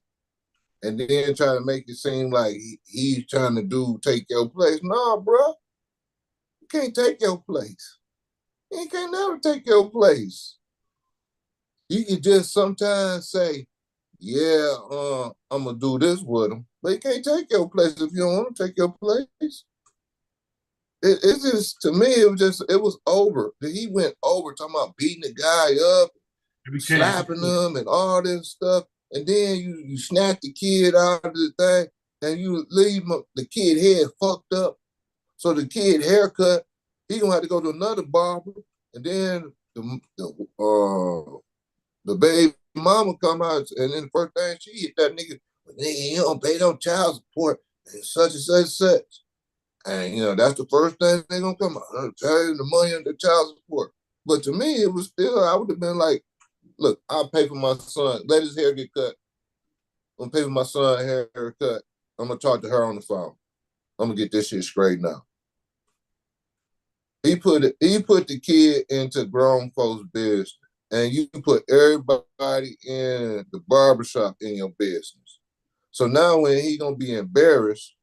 and then try to make it seem like he's trying to take your place. Nah, bro. You can't take your place. You can't never take your place. You can just sometimes say, yeah, I'm gonna do this with him, but you can't take your place if you don't want to take your place. It's just, to me, it was over. He went over talking about beating the guy up, slapping him, and all this stuff. And then you snatch the kid out of the thing, and you leave the kid head fucked up. So the kid haircut, he gonna have to go to another barber, and then the baby mama come out, and then the first thing she hit that nigga, you don't pay no child support, and such and such and such. And, that's the first thing they're going to come out. Tell you the money and the child support. But to me, it was still, I would have been like, look, I'll pay for my son. Let his hair get cut. I'm going to pay for my son's haircut. I'm going to talk to her on the phone. I'm going to get this shit straight now. He put the kid into grown folks' business. And you put everybody in the barbershop in your business. So now when he going to be embarrassed,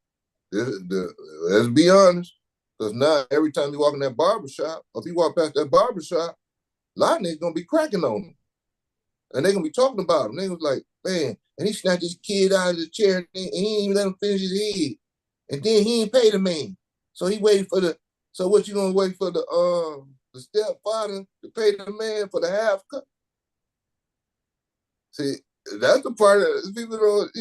let's be honest, because now every time you walk in that barbershop, or if you walk past that barbershop, a lot of niggas gonna be cracking on him. And they're gonna be talking about him. They was like, man, and he snatched his kid out of the chair and he ain't even let him finish his head. And then he ain't paid the man. So he waited so what you gonna wait for the stepfather to pay the man for the half cut? See, that's the part that people don't,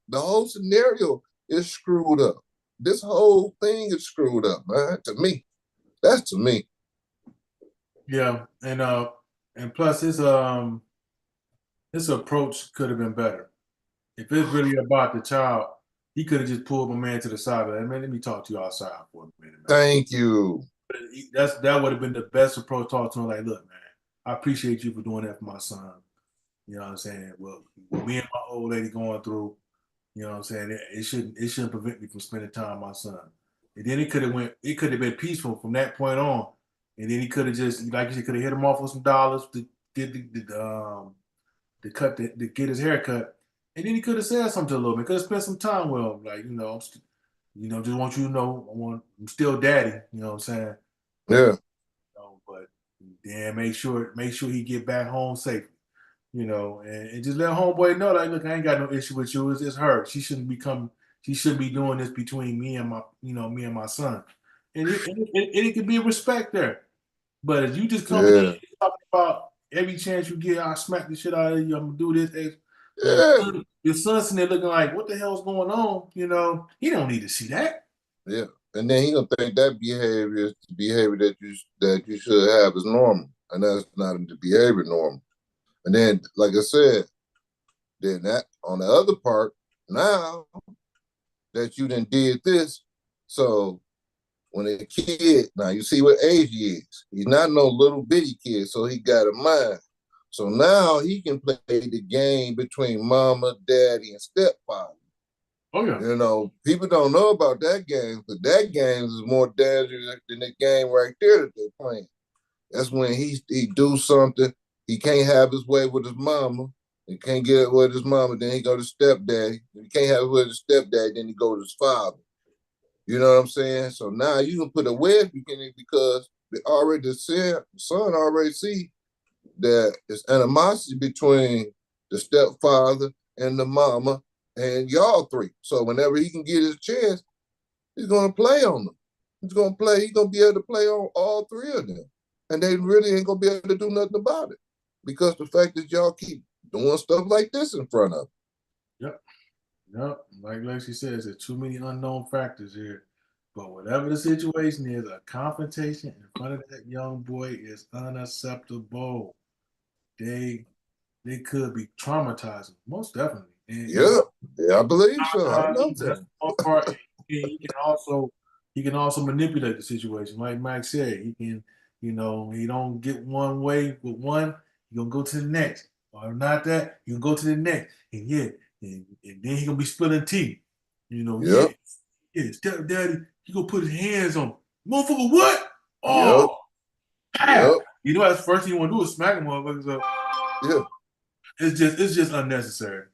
the whole scenario is screwed up. This whole thing is screwed up, man. To me, that's to me. Yeah, and plus his approach could have been better. If it's really about the child, he could have just pulled my man to the side. But man, let me talk to you outside for a minute, man. Thank you. That would have been the best approach. Talk to him like, look, man, I appreciate you for doing that for my son. You know what I'm saying? Well, me and my old lady going through. You know what I'm saying? It shouldn't prevent me from spending time with my son. And then it could have been peaceful from that point on. And then he could have just, like you said, could have hit him off with some dollars to get to get his haircut. And then he could have said something to a little bit. Could have spent some time with him, like, just want you to know I'm still daddy. You know what I'm saying? Yeah. But then make sure he get back home safely. And just let homeboy know, like, look, I ain't got no issue with you. It's her. She shouldn't be doing this between me and my son. And it could be respect there. But if you just coming in and talking about every chance you get, I smack the shit out of you, I'm gonna do this. Your son's sitting there looking like, what the hell's going on? He don't need to see that. Yeah. And then he gonna think that behavior is the behavior that you should have is normal. And that's not the behavior normal. And then, like I said, then that on the other part, now that you done did this, so when a kid, now you see what age he is. He's not no little bitty kid, so he got a mind. So now he can play the game between mama, daddy, and stepfather. Oh yeah. People don't know about that game, but that game is more dangerous than the game right there that they're playing. That's when he do something. He can't have his way with his mama. He can't get it with his mama. Then he go to stepdaddy. He can't have it with his stepdaddy. Then he go to his father. You know what I'm saying? So now you can put a wedge between it because the son already see that it's animosity between the stepfather and the mama and y'all three. So whenever he can get his chance, he's gonna play on them. He's gonna play. He's gonna be able to play on all three of them, and they really ain't gonna be able to do nothing about it because the fact that y'all keep doing stuff like this in front of them. Yep. Yep. Like Lexi says, there's too many unknown factors here. But whatever the situation is, a confrontation in front of that young boy is unacceptable. They could be traumatizing, most definitely. And Yeah, yeah, I believe so. I know that's that. one part. And he can also manipulate the situation. Like Mike said, he can, he don't get one way with one, he gonna go to the next. Or not that, you can go to the next. And yeah, and then he gonna be spilling tea. Yeah, Yep, yeah, stepdaddy, he gonna put his hands on him. Motherfucker, what? yep, Oh, ah. yep, That's the first thing you want to do is smack him motherfuckers up. yeah, It's just unnecessary.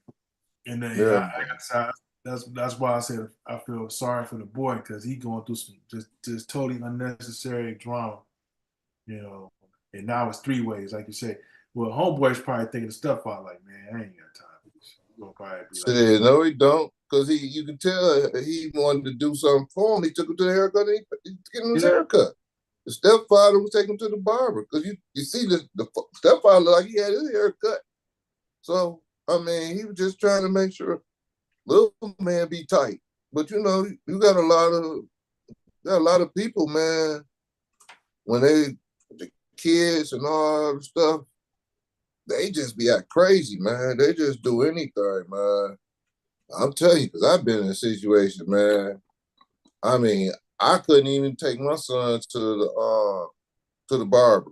And then yeah, that's why I said I feel sorry for the boy because he going through some just totally unnecessary drama, you know. And now it's three ways, like you say. Well, homeboy's probably thinking the stepfather like, man, I ain't got time for this. He's gonna probably be like, Said, no, he don't. Because you can tell he wanted to do something for him. He took him to the haircut and he getting his yeah, haircut. The stepfather was taking him to the barber. Because you see the stepfather like he had his haircut. So, I mean, he was just trying to make sure little man be tight. But you got a lot of people, man, when the kids and all the stuff, they just be act crazy, man. They just do anything, man. I'm telling you, because I've been in a situation, man. I mean, I couldn't even take my son to the barber.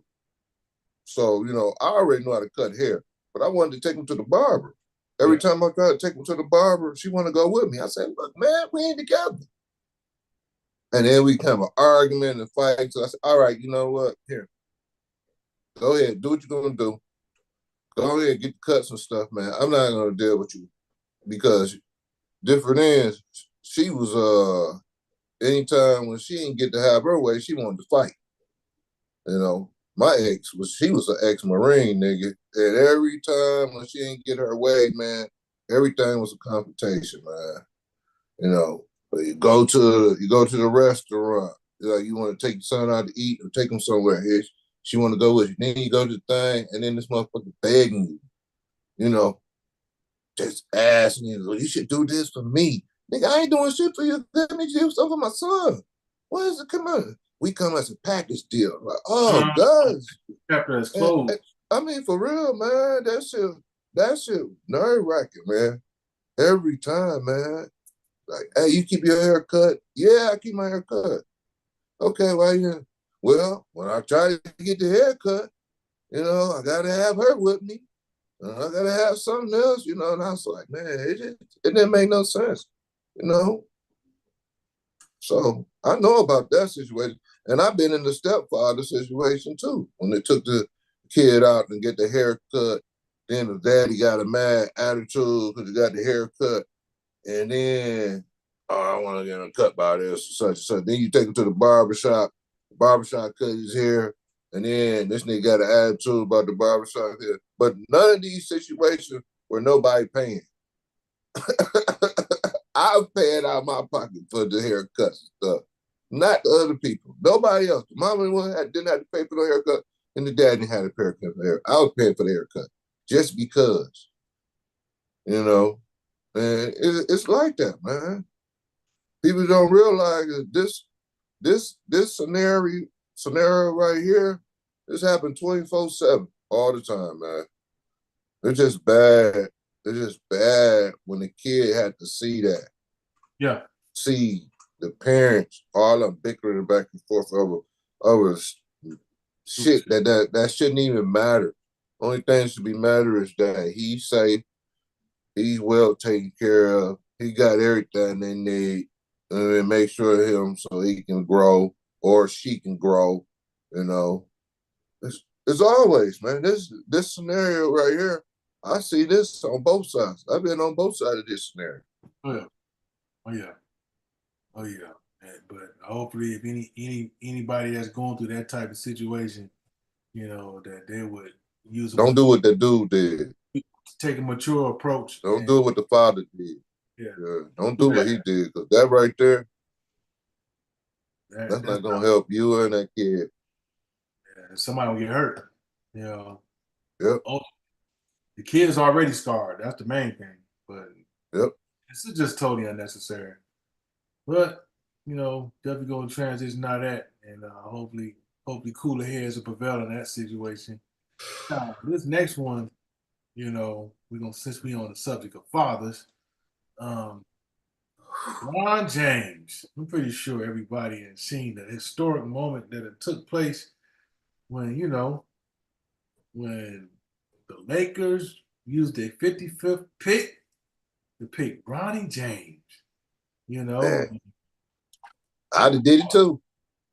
So, I already know how to cut hair, but I wanted to take him to the barber. Every yeah, time I tried to take him to the barber, she wanted to go with me. I said, look, man, we ain't together. And then we kind of an argument and fight. So I said, all right, you know what? Here, go ahead, do what you're gonna do. Go ahead, get the cuts and stuff, man. I'm not gonna deal with you because different is she was anytime when she didn't get to have her way, she wanted to fight. My ex she was an ex-Marine nigga. And every time when she didn't get her way, man, everything was a confrontation, man. You go to the restaurant, you want to take your son out to eat or take him somewhere. Here, she want to go with you. Then you go to the thing, and then this motherfucker begging you, you know, just asking you, well, you should do this for me. Nigga, I ain't doing shit for you. Let me do stuff for my son. What is it? Come on. We come as a package deal. Like, oh, uh, guys. chapter is And, closed. I mean, for real, man, that shit nerve wracking, man. Every time, man. Like, hey, you keep your hair cut? Yeah, I keep my hair cut. Okay, why you? Well, when I try to get the haircut, I gotta have her with me. I gotta have something else, And I was like, man, it didn't make no sense, you know. So I know about that situation, and I've been in the stepfather situation too. When they took the kid out and get the haircut, then the daddy got a mad attitude because he got the haircut, and then I want to get a cut by this such and such. Then you take him to the barbershop cut his hair, and then this nigga got an attitude about the barbershop here. But none of these situations where nobody paying. I'm paying out of my pocket for the haircuts and stuff, not the other people. Nobody else. The mama didn't have to pay for the haircut, and the dad didn't have to pay for the haircut. I was paying for the haircut just because, you know. And it's like that, man. People don't realize that this scenario right here, this happened 24/7 all the time, man. It's just bad. It's just bad when the kid had to see that. Yeah, See the parents all them bickering back and forth over shit that shouldn't even matter. Only thing should be matter is that he's safe, he's well taken care of, he got everything they need, and make sure of him so he can grow or she can grow. You know, it's always, man. This scenario right here, I see this on both sides. I've been on both sides of this scenario. oh yeah, oh yeah, oh yeah. But hopefully, if anybody that's going through that type of situation, that they would use Don't do what the dude did. take a mature approach. Don't do what the father did. Yeah. Don't do what he did, because that right there, that's That's not gonna help you and that kid. somebody will get hurt. You know. Yep. Oh, the kid is already scarred. That's the main thing. But Yep. this is just totally unnecessary. But definitely going to transition out of that, and hopefully cooler heads will prevail in that situation. Now, this next one, we're gonna since we on the subject of fathers, LeBron James. I'm pretty sure everybody has seen the historic moment that it took place when when the Lakers used their 55th pick to pick Bronny James. Man, I'd have did it too.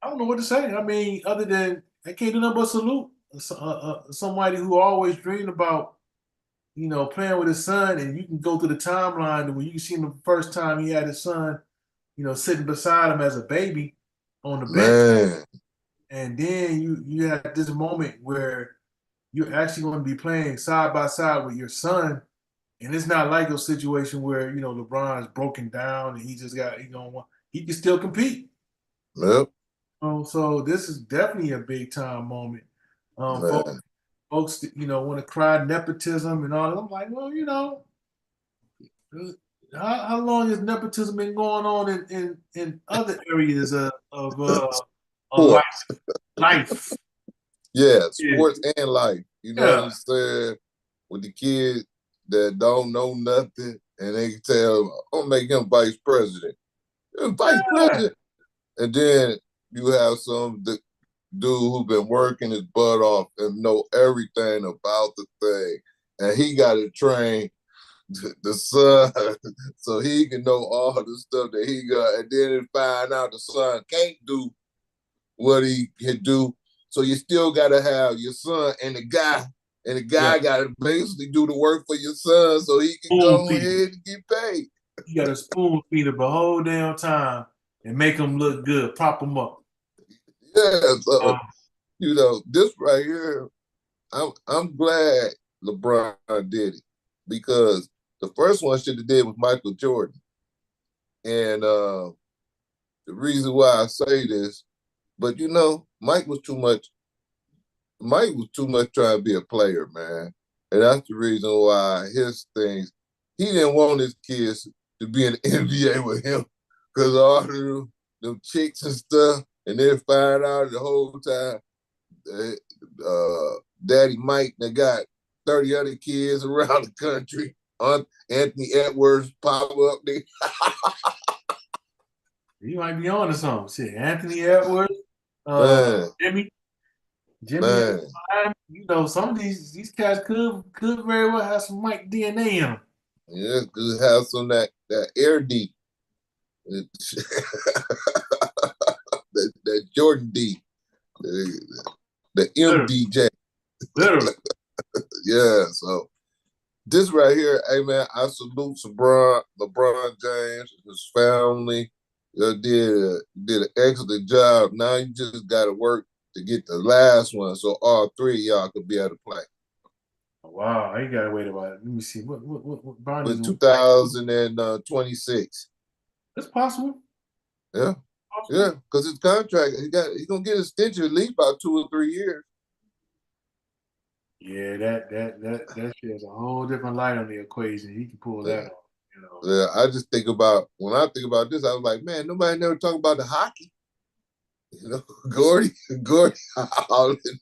I don't know what to say. I mean, other than I can't do nothing but salute somebody who always dreamed about, playing with his son, and you can go through the timeline and when you see him the first time he had his son, sitting beside him as a baby on the bench, Man, and then you have this moment where you're actually going to be playing side by side with your son, and it's not like a situation where LeBron is broken down and he just got he can still compete. yep. So this is definitely a big time moment. Man. Folks, want to cry nepotism and all. I'm like, well, how long has nepotism been going on in other areas of Sports. life? Yeah, sports and life. You know what Yeah. I'm saying? With the kids that don't know nothing, and they can tell, I'm gonna make him vice president. Vice president. And then you have some dude who been working his butt off and know everything about the thing. And he got to train the son so he can know all the stuff that he got. And then find out the son can't do what he can do. So you still got to have your son and the guy got to basically do the work for your son so he can go ahead and get paid. You got to spoon feed him the whole damn time and make him look good, prop him up. Yeah, so this right here, I'm glad LeBron did it, because the first one should have did with Michael Jordan. And the reason why I say this, but Mike was too much trying to be a player, man. And that's the reason why his things, he didn't want his kids to be in the NBA with him, because all them chicks and stuff, and then find out the whole time Daddy Mike that got 30 other kids around the country. Anthony Edwards pop up there. You might be on to something. See, Anthony Edwards, Jimmy. Man. Some of these cats could very well have some Mike DNA in them. Yeah, could have some that Air D. that Jordan D. The MDJ. Literally. Yeah, so this right here, hey man, I salute LeBron James, his family. Did an excellent job. Now you just got to work to get the last one, so all three of y'all could be able to play. Wow, I got to wait about it. Let me see. What Bronny's in 2026. That's possible. Yeah. Yeah, because his contract, he's gonna get an extension at least about 2 or 3 years. Yeah, that sheds a whole different light on the equation. He can pull that off. Yeah, I just think about, when I think about this, I was like, man, nobody never talk about the hockey. Gordy,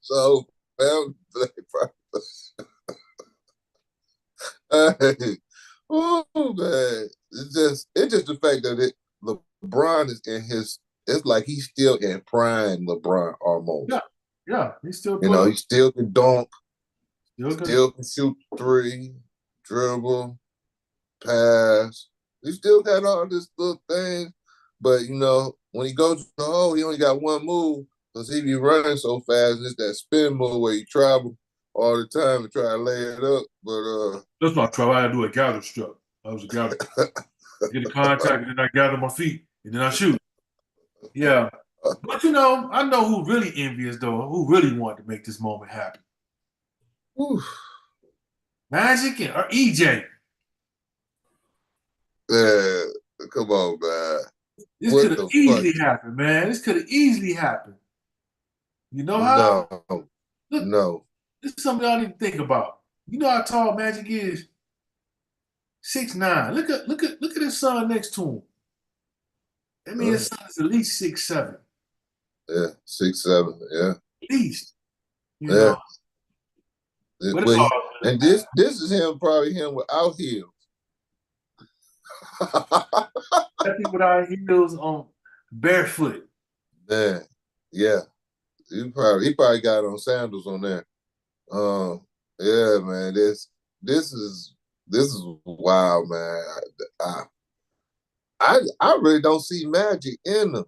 so oh man, it's just the fact that LeBron is in his. It's like he's still in prime LeBron almost. Yeah, he's still. He still can dunk. Still can shoot three, dribble, pass. He still got all this little thing, but when he goes to the hole, he only got one move because he be running so fast. And it's that spin move where he travel all the time to try to lay it up. But that's not trouble. I had to do a gather stroke. I was a gather. Get a contact, and then I gather my feet, and then I shoot. Yeah, but I know who really envious though. Who really wanted to make this moment happen? Whew. Magic or EJ? Man, come on, man. This could What have the fuck? easily happened, man. This could have easily happened. You know how? No, Look, no. this is something y'all need to think about. You know how tall Magic is? 6'9". Look at his son next to him. I mean, his son is at least 6'7". Yeah, 6'7". Yeah, At least, you yeah. know. But it's But all good, and man. this is him, probably him without heels. Definitely without heels on barefoot. Man, yeah. He probably got on sandals on there. Um, yeah, man. This is this is wild, man. I I really don't see Magic in them.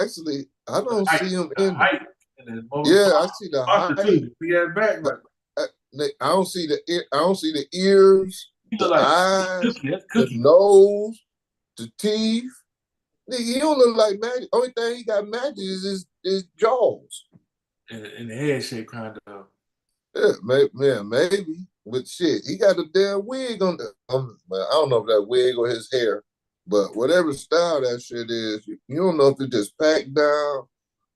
Actually, I don't see him The in them. height, and then Yeah, I see the Buster height, too. He had back but like I don't see I don't see the ears, he the look like eyes, Cookie. That's the Cookie nose, the teeth. Nigga, he don't look like Magic. Only thing he got Magic is his jaws. in the head shape, kind of. Yeah, maybe. But shit, he got a damn wig on the. I don't know if that wig or his hair, but whatever style that shit is, you don't know if it's just packed down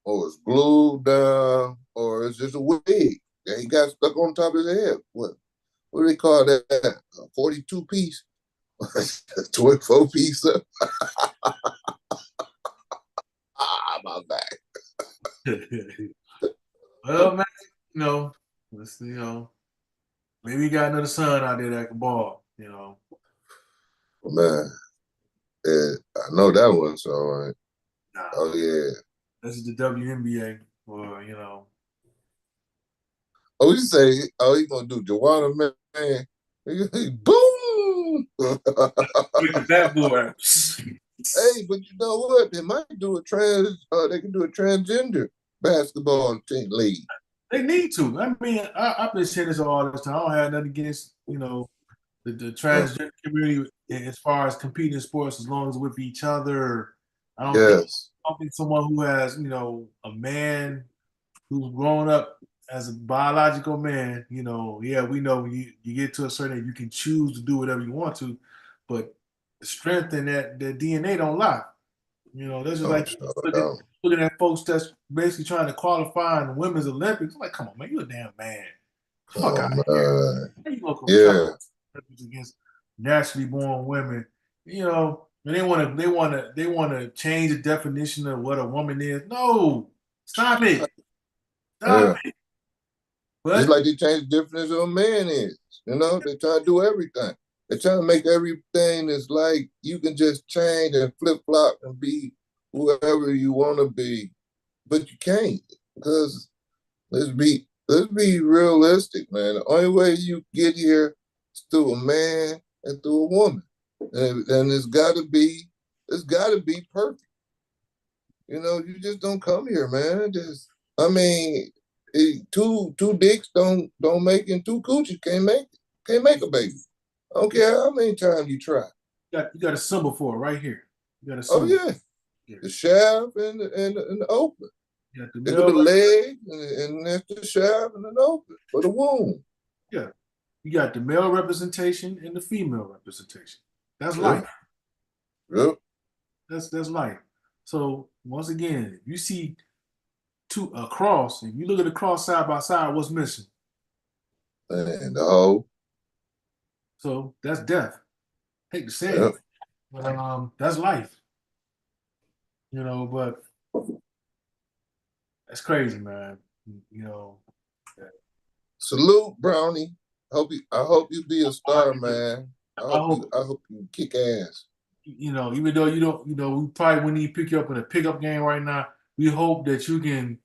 or it's glued down or it's just a wig that he got stuck on top of his head. What do they call that? A 42 piece, 24 piece. My back. Well, man, you know, let's maybe he got another son out there that can ball. Man, yeah, I know that one. So, Nah, oh yeah. this is the WNBA, or Oh, you say, oh, he gonna do Joanna Man? Boom! with the bad boy. Hey, but you know what? They might do a they can do a transgender basketball team league. They need to. I mean, I've been saying this all this time. I don't have nothing against the Uh, transgender community as far as competing in sports, as long as with each other. I don't think yes. I don't think someone who has a man who's grown up as a biological man. Yeah, we know when you get to a certain age, you can choose to do whatever you want to, but the strength in that DNA don't lie. That's just Oh, like sure. looking, looking at folks that's basically trying to qualify in the women's Olympics. I'm like, come on, man, you a damn man. Fuck Oh out of here. man. How you gonna try Yeah. to against naturally born women? And they wanna change the definition of what a woman is. No, stop it. Stop Yeah. it. Just But like they changed the definition of a man is. They try to do everything. They're trying to make everything is like you can just change and flip flop and be whoever you want to be, but you can't because let's be realistic, man. The only way you get here is through a man and through a woman, and it's got to be perfect. You just don't come here, man. I mean, two dicks don't make it, and two coochies can't make a baby. I don't care how many times you try. you got a symbol for it right here. You got a Oh symbol. yeah, Here. the shaft and the open. You got the They go male. the leg and that's the shaft and the open for the womb. Yeah, you got the male representation and the female representation. That's Yep, life. yep. That's life. So once again, if you see a cross, and you look at the cross side by side, what's missing? And the whole. So that's death. Hate to say it, Yep. but that's life. But that's crazy, man. You know, Salute, Brownie. I hope you be a star, I man. I hope you hope I hope you kick ass. even though you don't, we probably wouldn't even pick you up in a pickup game right now. We hope that you can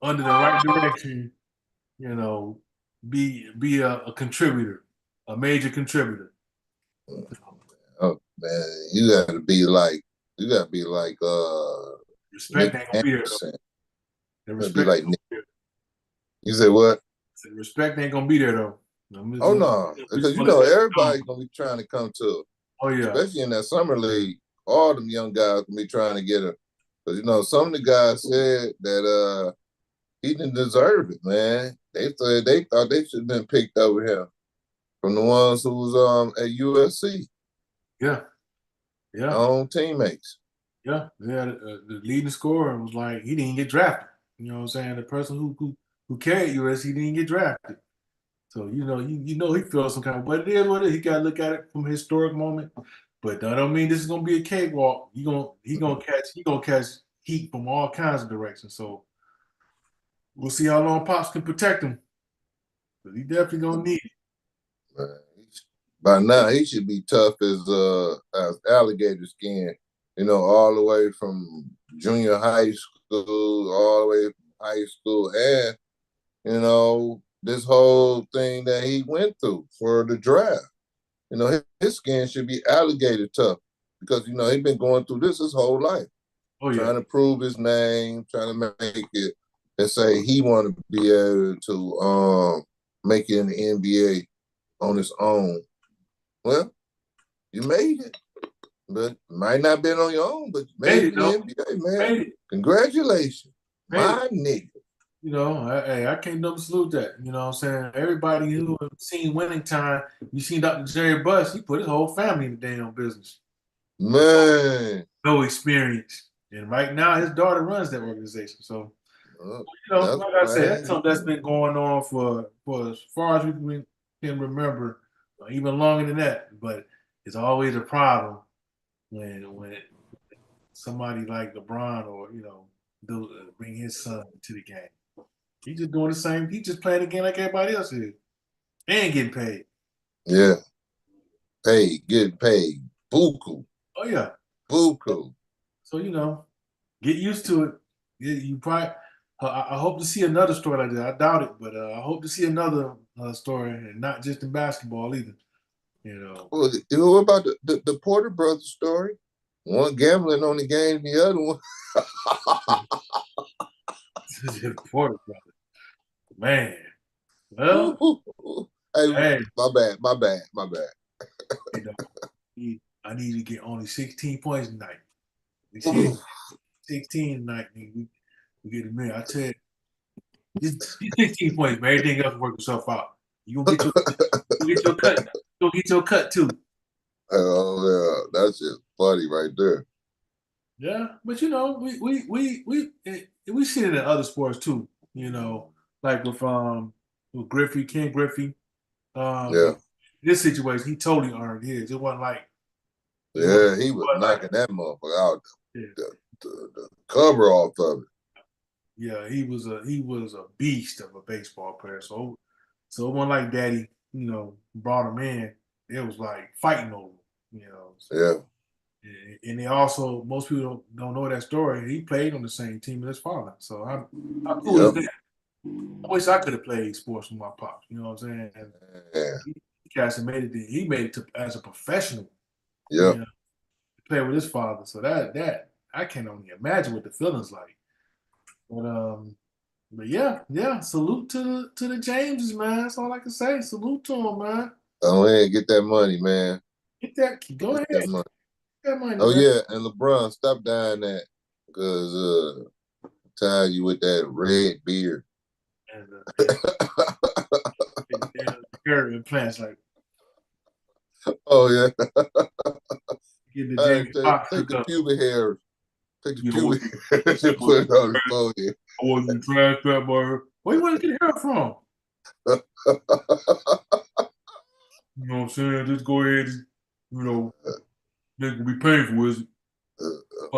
under the right direction, you know, be a contributor, a major contributor. Oh man, you gotta be like Respect Nick ain't gonna be there though. Anderson. The You gotta be respect like ain't gonna Nick. be there. You say what? The respect ain't gonna be there though. Oh no, We because just want to let you know. everybody's gonna be trying to come to, Oh yeah, especially in that summer league. All them young guys gonna be trying to get her, because some of the guys said that he didn't deserve it, man. They thought they should have been picked over him from the ones who was at USC, Yeah, yeah, own teammates. yeah. The leading scorer was like he didn't get drafted. You know what I'm saying? The person who carried USC didn't get drafted. So you know he feels some kind of, but it is what it is. He got to look at it from a historic moment. But that don't mean this is gonna be a cakewalk. He gonna catch heat from all kinds of directions. So we'll see how long Pops can protect him. But he definitely gonna need it. Man, by now he should be tough as alligator skin, all the way from junior high school, all the way from high school, and this whole thing that he went through for the draft. His skin should be alligator tough because he's been going through this his whole life, Oh yeah. trying to prove his name, trying to make it, and say he want to be able to make it in the NBA on his own. Well, you made it, but might not been on your own, but you made it in the NBA, man. Congratulations, my nigga. I can't no salute that. You know what I'm saying? Everybody who have seen Winning Time, you seen Dr. Jerry Buss, he put his whole family in the damn business. Man. No experience. And right now his daughter runs that organization. So like I said, that's something that's been going on for as far as we can remember, even longer than that. But it's always a problem when somebody like LeBron or bring his son to the game. He's just doing the same. He's just playing the game like everybody else is, and getting paid. Yeah, getting paid, buku. Oh yeah, buku. So get used to it. You probably. I hope to see another story like that. I doubt it, but I hope to see another story, and not just in basketball either. Well, what about the Porter brothers story? One gambling on the game, the other one. Porter brothers, man. Well, hey, my bad. I need to get only 16 points tonight. We 16 tonight, nigga. We get a minute. I tell you, these 16 points, man. Everything else work itself out. You gonna get your cut. You gonna get your cut too. Oh yeah, that's just funny right there. Yeah, but we see it in other sports too. Like with Griffey, Ken Griffey. Yeah. This situation, he totally earned his. It wasn't like. Yeah, he was knocking that motherfucker out. The cover off of it. Yeah, he was a beast of a baseball player. So it wasn't like Daddy, brought him in. It was like fighting over, So, yeah. And they also, most people don't know that story. He played on the same team as his father. So how cool is that? I wish I could have played sports with my pops. You know what I'm saying? Yeah. He made it as a professional. Yeah. To play with his father. So that I can't only imagine what the feeling's like. But yeah. Salute to the Jameses, man. That's all I can say. Salute to them, man. Go ahead, get that money, man. Go ahead. That money. Get that money, man. Yeah, and LeBron, stop dying that because tired you with that red beard. And hair implants, like. Oh yeah. Get the take the pubic hair. Take the pubic hair and put it on his forehead. I wasn't transplant by her. Where you want to get hair from? You know what I'm saying? Just go ahead, it can be painful, is it? I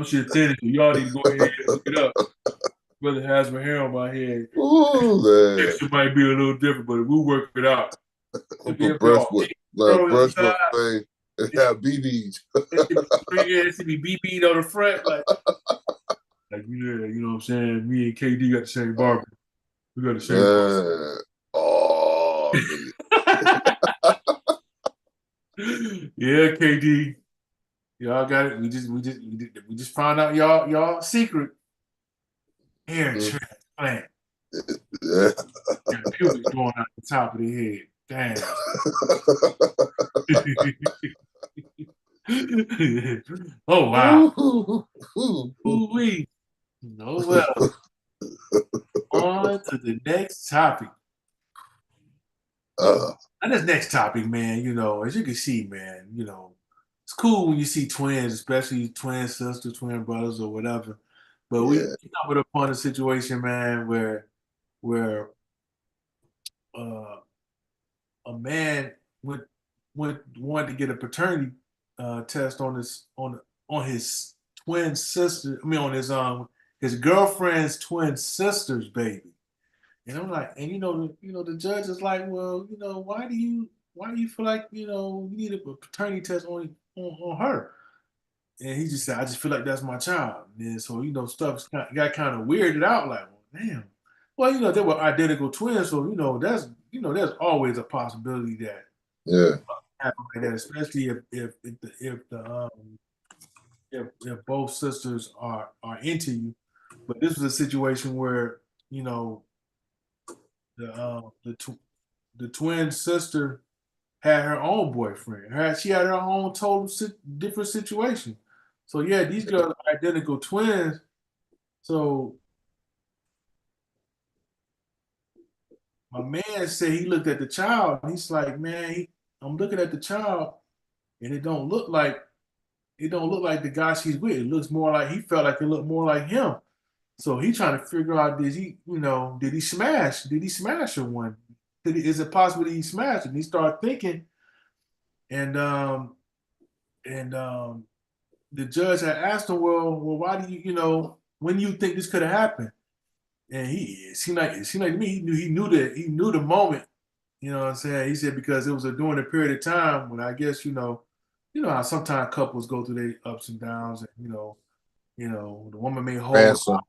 should tell you, y'all need to go ahead and look it up. Brother has my hair on my head. Ooh, man. It might be a little different, but we'll work it out. Brush away and have BBs. It should be BB'd on the front, like you know what I'm saying? Me and KD got the same barber. We got the same barber. Oh, yeah, KD. Y'all got it. We just found out y'all secret hair transplant. Yeah. Pubic going out the top of the head. Damn. Oh wow. Ooh-wee. Oh well. On to the next topic. Uh, And this next topic, man, as you can see, man, it's cool when you see twins, especially twin sisters, twin brothers, or whatever. But we yeah, stumbled upon a situation, man, where uh, a man wanted to get a paternity test on his twin sister. I mean, on his girlfriend's twin sister's baby. And I'm like, and the judge is like, well, why do you feel like you need a paternity test on her? And he just said, I just feel like that's my child. And then, so stuff got kind of weirded out. Like, well, damn. Well, they were identical twins, so there's always a possibility that yeah, happen like that, especially if both sisters are into you. But this was a situation where you know the the twin sister had her own boyfriend. She had her own total different situation. So yeah, these girls are identical twins. So my man said he looked at the child. And he's like, man, I'm looking at the child, and it don't look like the guy she's with. It looks more like he felt like it looked more like him. So he trying to figure out did he smash? Did he smash her one? Is it possible that he smashed? And he started thinking, and the judge had asked him, well, why do when do you think this could have happened? And it seemed like to me he knew the moment. You know what I'm saying? He said because it was during a period of time when I guess how sometimes couples go through their ups and downs, and the woman may hold ransom,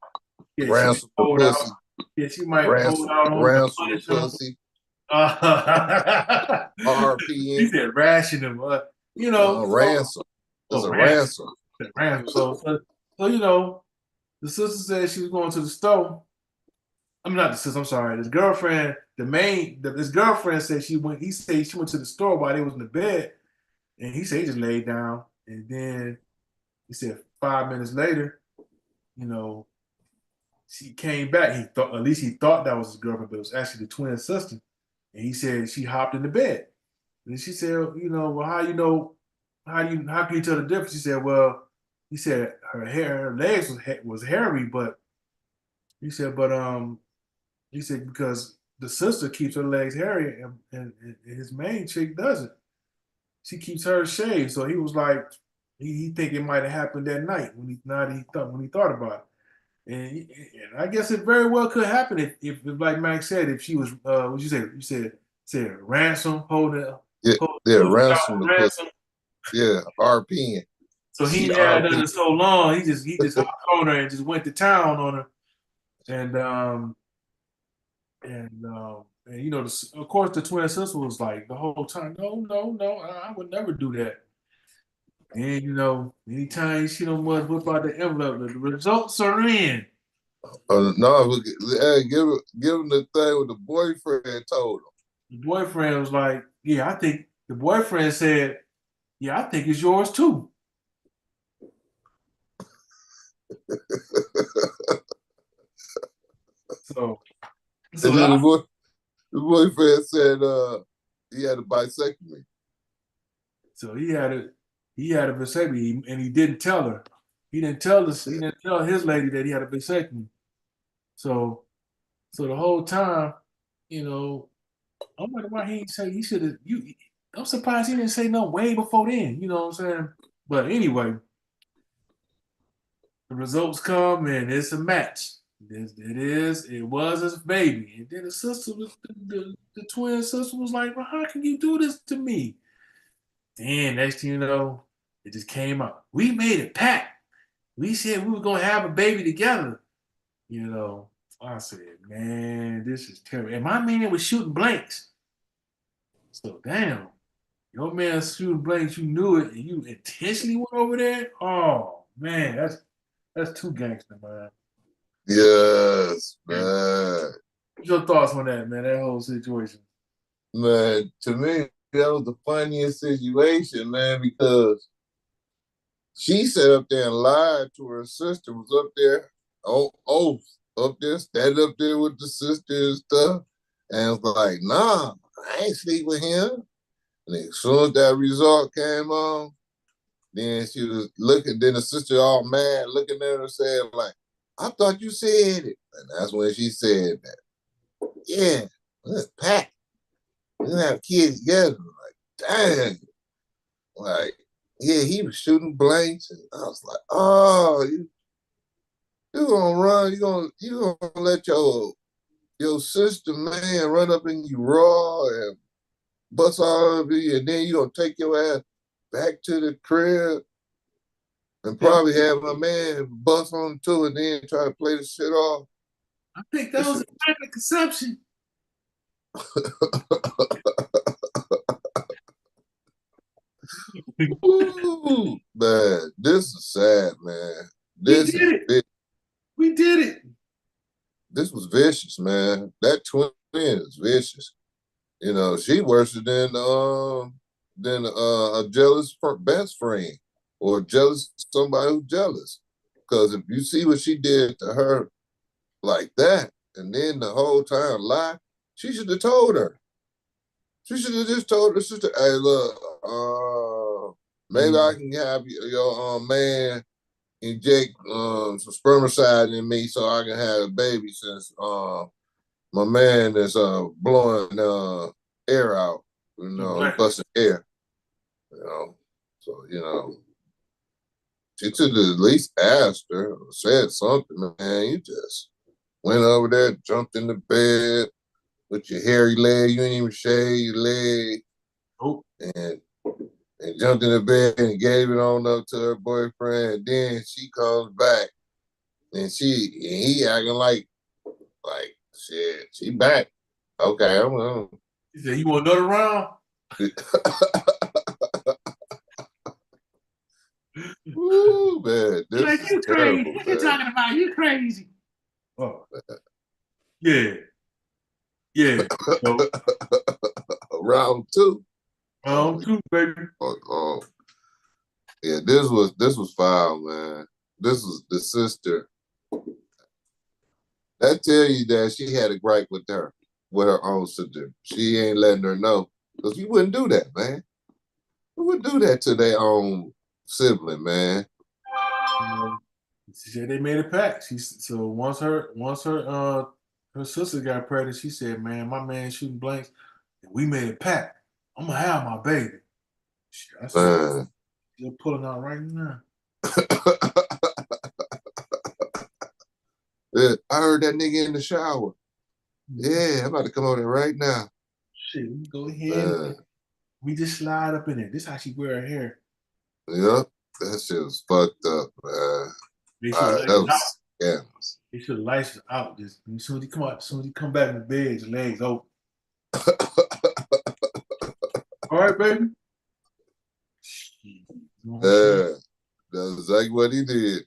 yeah, she may ransom the hold out. pussy, Yeah, she might hold ransom, out on him to ransom the punish him. pussy, He RPN, said ration him. So ransom. It's oh, a ransom. ransom. Ransom. So the sister said she was going to the store. I'm not the sister. I'm sorry. His girlfriend, his girlfriend said she went. He said she went to the store while they was in the bed, and he said he just laid down. And then he said 5 minutes later, you know, she came back. He thought at least he thought that was his girlfriend, but it was actually the twin sister. And he said she hopped in the bed. And she said, well, how can you tell the difference? He said, well, her legs was hairy, but he said because the sister keeps her legs hairy, and his main chick doesn't. She keeps hers shaved. So he was like, he think it might have happened that night when he thought about it. And I guess it very well could happen if like Max said, if she was what you said, said ransom Yeah, yeah, holding ransom child the pussy. ransom. Yeah, RPN. So he She had done RP. it so long, he just hopped on her and just went to town on her. And of course the twin sister was like the whole time, no, no, no, I would never do that. And anytime she don't want to whip out the envelope, the results are in. No, hey, give him the thing with the boyfriend told The boyfriend was like, yeah, I think the boyfriend said, yeah, I think it's yours too. him. So, And then the boyfriend said he had a bisectomy. so he had a vasectomy, and he didn't tell her. He didn't tell us. He didn't tell his lady that he had a vasectomy. So, so the whole time, you know, I'm wondering why he didn't say he should have. I'm surprised he didn't say no way before then. You know what I'm saying? But anyway, the results come and it's a match. It was his baby. And then the twin sister was like, well, how can you do this to me? And next thing you know, it just came out. We made a pact. We said we were gonna have a baby together. You know, I said, man, this is terrible. And my man was shooting blanks. So damn, your man shooting blanks, you knew it, and you intentionally went over there. Oh man, that's too gangster, man. Yes, Yeah. man. What's your thoughts on that, man? That whole situation. Man, to me, that was the funniest situation, man, because she sat up there and lied to her sister, was up there on oath. up there, standing up there with the sister and stuff. And was like, nah, I ain't sleep with him. And as soon as that result came on, then she was looking, then the sister all mad, looking at her saying, like, I thought you said it. And that's when she said that. Yeah, let's pack. We didn't have kids together. Like, dang. Like, yeah, he was shooting blanks. And I was like, oh, you gonna run, you gonna let your sister, man, run up in you raw and bust all over you, and then you gonna take your ass back to the crib and Yeah, probably have my man bust on to it and then try to play the shit off. I think that was a private conception. Ooh, man, this is sad, man. We This did is it. We did it. this was vicious, man. That twin is vicious. You know, she worse than a jealous best friend or jealous somebody who's jealous. Because if you see what she did to her like that, and then the whole time lie, she should have told her. She should have just told her sister, "Hey, look, maybe I can have your man inject some spermicide in me so I can have a baby since my man is blowing air out, he busting air, you know. So, she should have at least asked her or said something, man. You just went over there, jumped in the bed with your hairy leg, you didn't even shave your leg, Oh, and jumped in the bed and gave it on up to her boyfriend. And then she comes back and he acting like shit, she back. Okay, I'm gonna. he said, "You want another round?" Ooh, man, this Like, is you crazy. terrible, What you man. talking about? You crazy. Oh, yeah, yeah. So, Round two. round two, baby. Oh, yeah, this was foul, man. This was the sister. That tell you that she had a gripe with her own sister. She ain't letting her know. Because you wouldn't do that, man. Who would do that to their own sibling, man? She said they made a pact. So once her sister got pregnant, she said, "Man, my man shooting blanks, and we made a pact. I'm gonna have my baby." Shit, I said, Man. "You're pulling out right now." Yeah, I heard that nigga in the shower. Yeah, I'm about to come over there right now. Shit, we go ahead. Man, We just slide up in there. This is how she wear her hair. yep, that shit was fucked up, man. They All should right, lights that out. was scandalous. They should lights out. Just as soon as he come out, as soon as he come back in the bed, his legs open. All right, baby. Yeah, that's exactly what he did.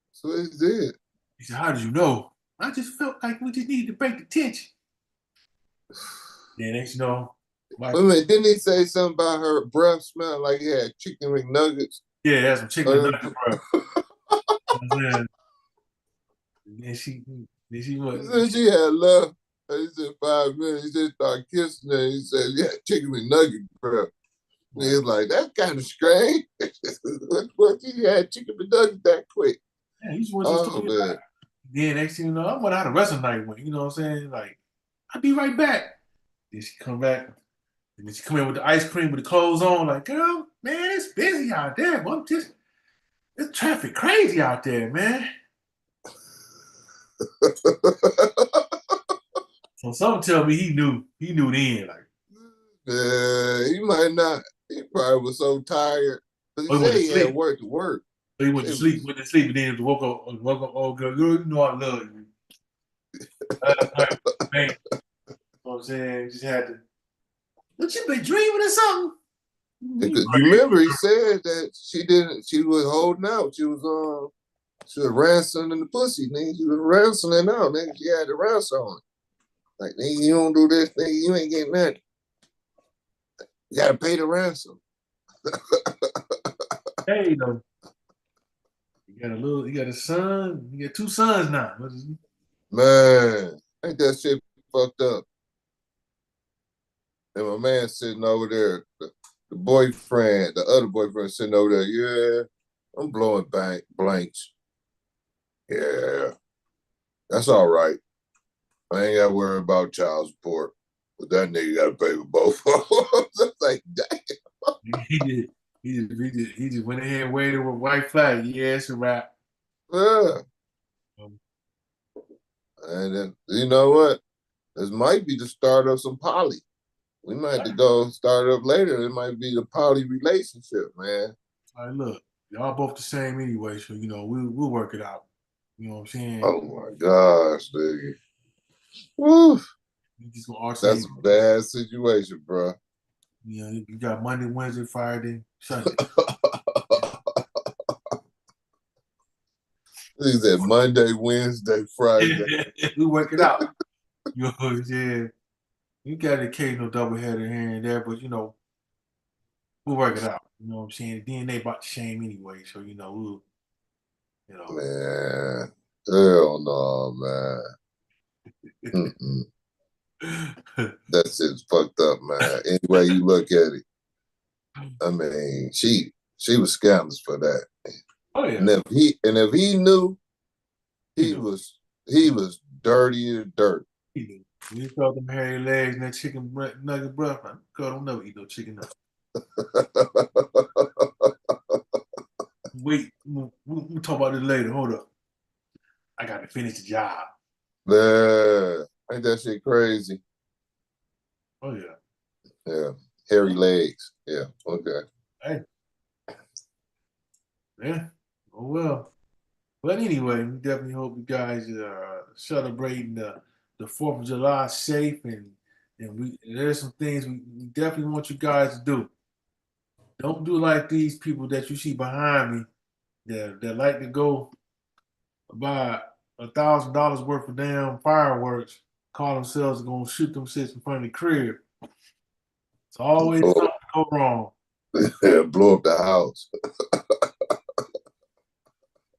That's what he did. He said, "How did you know?" I just felt like we just needed to break the tension. Then next you know, Wait a minute, didn't he say something about her breath smell like he had chicken McNuggets? yeah, that's some chicken Uh, nuggets, bro. You know what I'm saying? Then she was, Since she had left, he said 5 minutes. He just started kissing her. He said, "Yeah, chicken McNugget, bro." And he was like, "That's kind of strange." what you had chicken McNuggets that quick? yeah, he just went to the Oh store. man. Then next thing you know, I wonder how the rest of the night went. You know what I'm saying? Like, I'll be right back. Then she come back, and then she come in with the ice cream with the clothes on. Like, girl, man, it's busy out there. But it's traffic crazy out there, man. So something tell me he knew. He knew then. Like, Yeah, he might not. He probably was so tired. But he oh, he went said to he had sleep. work to work. So he went to It sleep. was Went to sleep, and then woke up. Oh, girl, you know I love you. Last night, man. You know what I'm saying? Just had to. What you been dreaming or something? because you remember he said that she didn't. She was holding out. She was ransoming the pussy. Nigga, she was ransoming out. Nigga, she had the ransom on it. Like, nigga, you don't do this. Nigga, you ain't getting nothing. You gotta pay the ransom. Hey, you know, you got a son. You got two sons now. Man, ain't that shit fucked up? And my man sitting over there, the boyfriend, the other boyfriend sitting over there. Yeah, I'm blowing blanks. Yeah, that's all right. I ain't got to worry about child support. But that nigga got to pay for both of them. Like, damn. He did. He just went ahead and waited with white flag. Yeah, it's a wrap. Yeah. Um, And then, you know what? This might be the start of some poly. We might have to go start up later. It might be the poly relationship, man. all right, look, y'all both the same anyway, so we'll work it out. You know what I'm saying? Oh my gosh, nigga. Woo. You just gonna alternate. That's a bad situation, bro. You got Monday, Wednesday, Friday, Sunday. He said Monday, Wednesday, Friday. We work it out. You know what I'm saying? You got an occasional double header here and there, but we'll work it out. You know what I'm saying? The DNA about the same anyway, so you know. Man, hell no, man. Mm-mm. That shit's fucked up, man. Any way you look at it. I mean, she was scandalous for that. Oh yeah, And if he knew, he he knew. was dirty as dirt. He knew. When you saw them hairy legs and that nugget breath, man, God don't never eat no chicken nuggets. Wait, we'll talk about this later. Hold up. I got to finish the job. Man, ain't that shit crazy? Oh yeah. Yeah. Hairy legs. Yeah. Okay. Hey, yeah. Oh well. But anyway, we definitely hope you guys are celebrating the 4th of July safe, and there's some things we definitely want you guys to do. Don't do like these people that you see behind me that like to go buy $1,000 worth of damn fireworks, call themselves gonna shoot them shits in front of the crib. It's always Blow, something go wrong. blow up the house.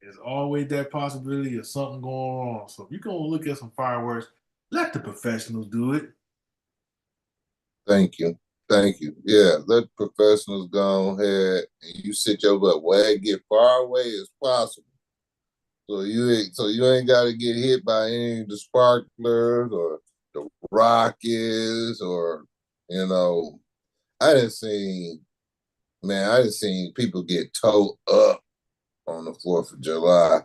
There's always that possibility of something going wrong. So if you're gonna look at some fireworks, let the professionals do it. Thank you. Thank you. Yeah, let professionals go ahead and you sit your butt where it get far away as possible. So you ain't gotta get hit by any of the sparklers or the rockets or you know I didn't see people get towed up on the 4th of July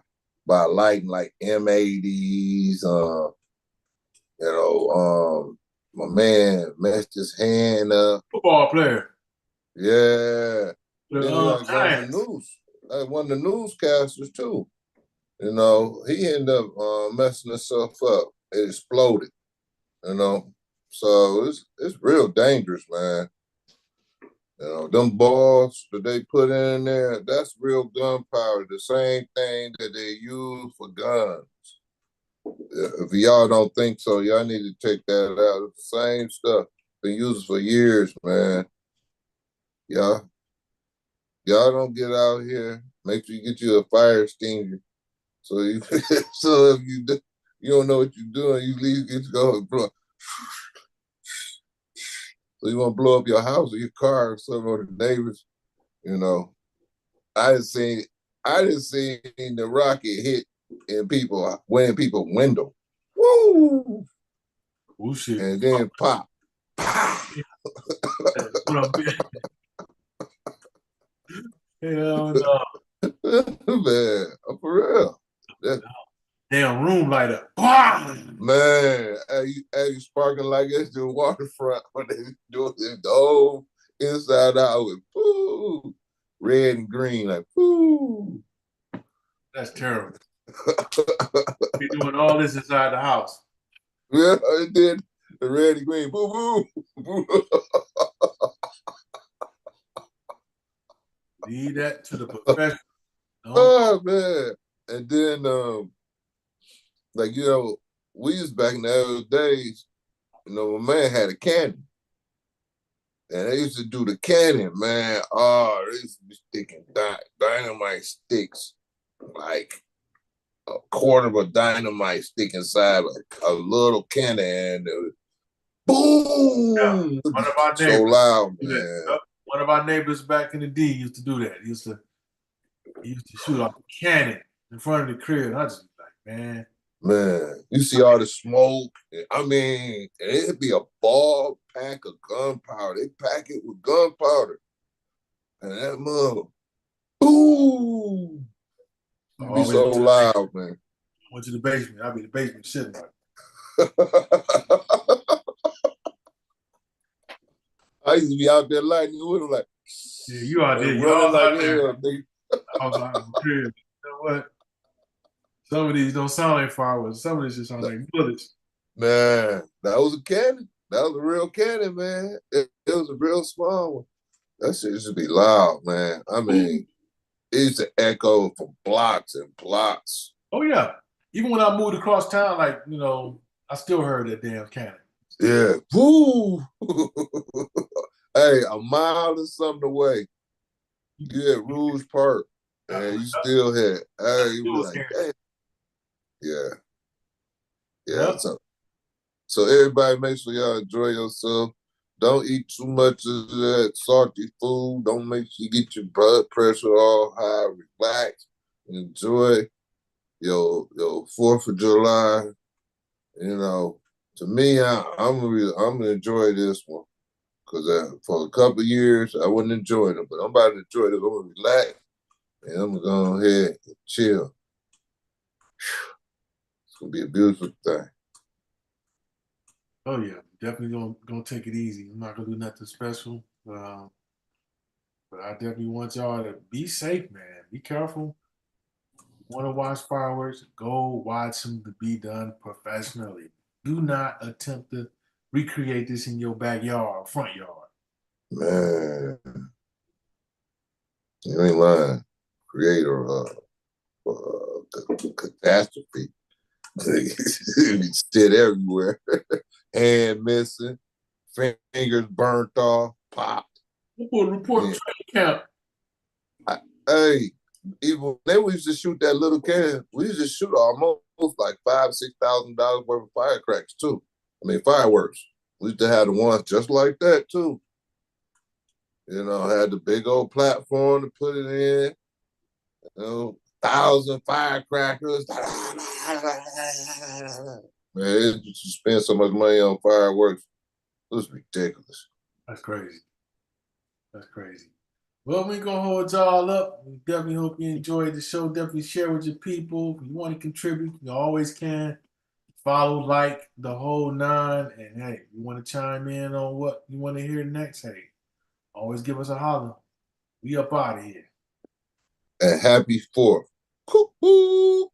by lighting like M80s. My man messed his hand up. Football player. Yeah. And The then like Giants. one of the newscasters too. He ended up messing himself up. It exploded. You know, so it's real dangerous, man. Them balls that they put in there, that's real gunpowder. The same thing that they use for guns. If y'all don't think so, y'all need to check that out. It's the same stuff. Been used for years, man. Y'all, y'all don't get out here. Make sure you get you a fire extinguisher. So you, so if you don't know what you're doing, you leave, get to go and blow. So you want to blow up your house or your car or some of the neighbors. You know, I didn't see, I didn't see the rocket hit in people, when people window. Woo! Oh shit. And then pop. What I'm Hell no. Man, for real. That, Damn room light up. Bam! man, you sparking like it's the waterfront when they do it the whole inside out with poo, red and green, like poo. That's terrible. You're doing all this inside the house. Yeah, it did the red and green, boo boo. Leave that to the professional. Don't Oh man. And then like we was back in the old days, my man had a cannon. And they used to do the cannon, man. Oh, they used to be sticking dynamite sticks, like a quarter of a dynamite stick inside like a little cannon, and it was Yeah. boom! One of our So neighbors loud, do that. man. One of our neighbors back in the D used to do that. He used to shoot off a cannon in front of the crib. I just be like, man. Man, you see all the smoke. I mean, it'd be a ball pack of gunpowder. They pack it with gunpowder. And that mother, boom! It'd be Always so went to loud, man. the basement. I'd be in the basement sitting like, I used to be out there lighting the window like, yeah, you out there, running y'all like out there. hell, nigga. I was out in the crib. You know what? Some of these don't sound like fireworks. Some of these just sound like bullets. Man, that was a cannon. That was a real cannon, man. It was a real small one. That shit used to be loud, man. I mean, it used to echo for blocks and blocks. Oh yeah. Even when I moved across town, like, I still heard that damn cannon. Yeah. Woo! Hey, a mile or something away, you at Rouge Park, and you still had, hey, you be like, hey. Yeah. Yeah. Yep. So everybody make sure y'all enjoy yourself. Don't eat too much of that salty food. Don't make sure you get your blood pressure all high. Relax. Enjoy your 4th of July. To me, I'm gonna enjoy this one because for a couple of years I wasn't enjoying it, but I'm about to enjoy this. I'm gonna relax and I'm gonna go ahead and chill. It's gonna be a beautiful thing. Oh yeah, definitely gonna take it easy. I'm not gonna do nothing special, but I definitely want y'all to be safe, man. Be careful. Want to watch fireworks? Go watch them to be done professionally. Do not attempt to recreate this in your backyard, front yard. Man, you ain't lying. Creator of catastrophe. Shit everywhere. Hand missing, fingers burnt off, popped. Report camp. Hey, even when they used to shoot that little can, we used to shoot almost like $5,000-6,000 worth of firecrackers too. I mean fireworks. We used to have the ones just like that too. Had the big old platform to put it in. 1,000 firecrackers. Man, it just spend so much money on fireworks. It was ridiculous. That's crazy. That's crazy. Well, we gonna hold y'all up. We definitely hope you enjoyed the show. Definitely share with your people. If you want to contribute, you always can. Follow, like the whole nine. And hey, you want to chime in on what you want to hear next? Hey, always give us a holler. We up out of here. And happy 4th. Coo-hoo.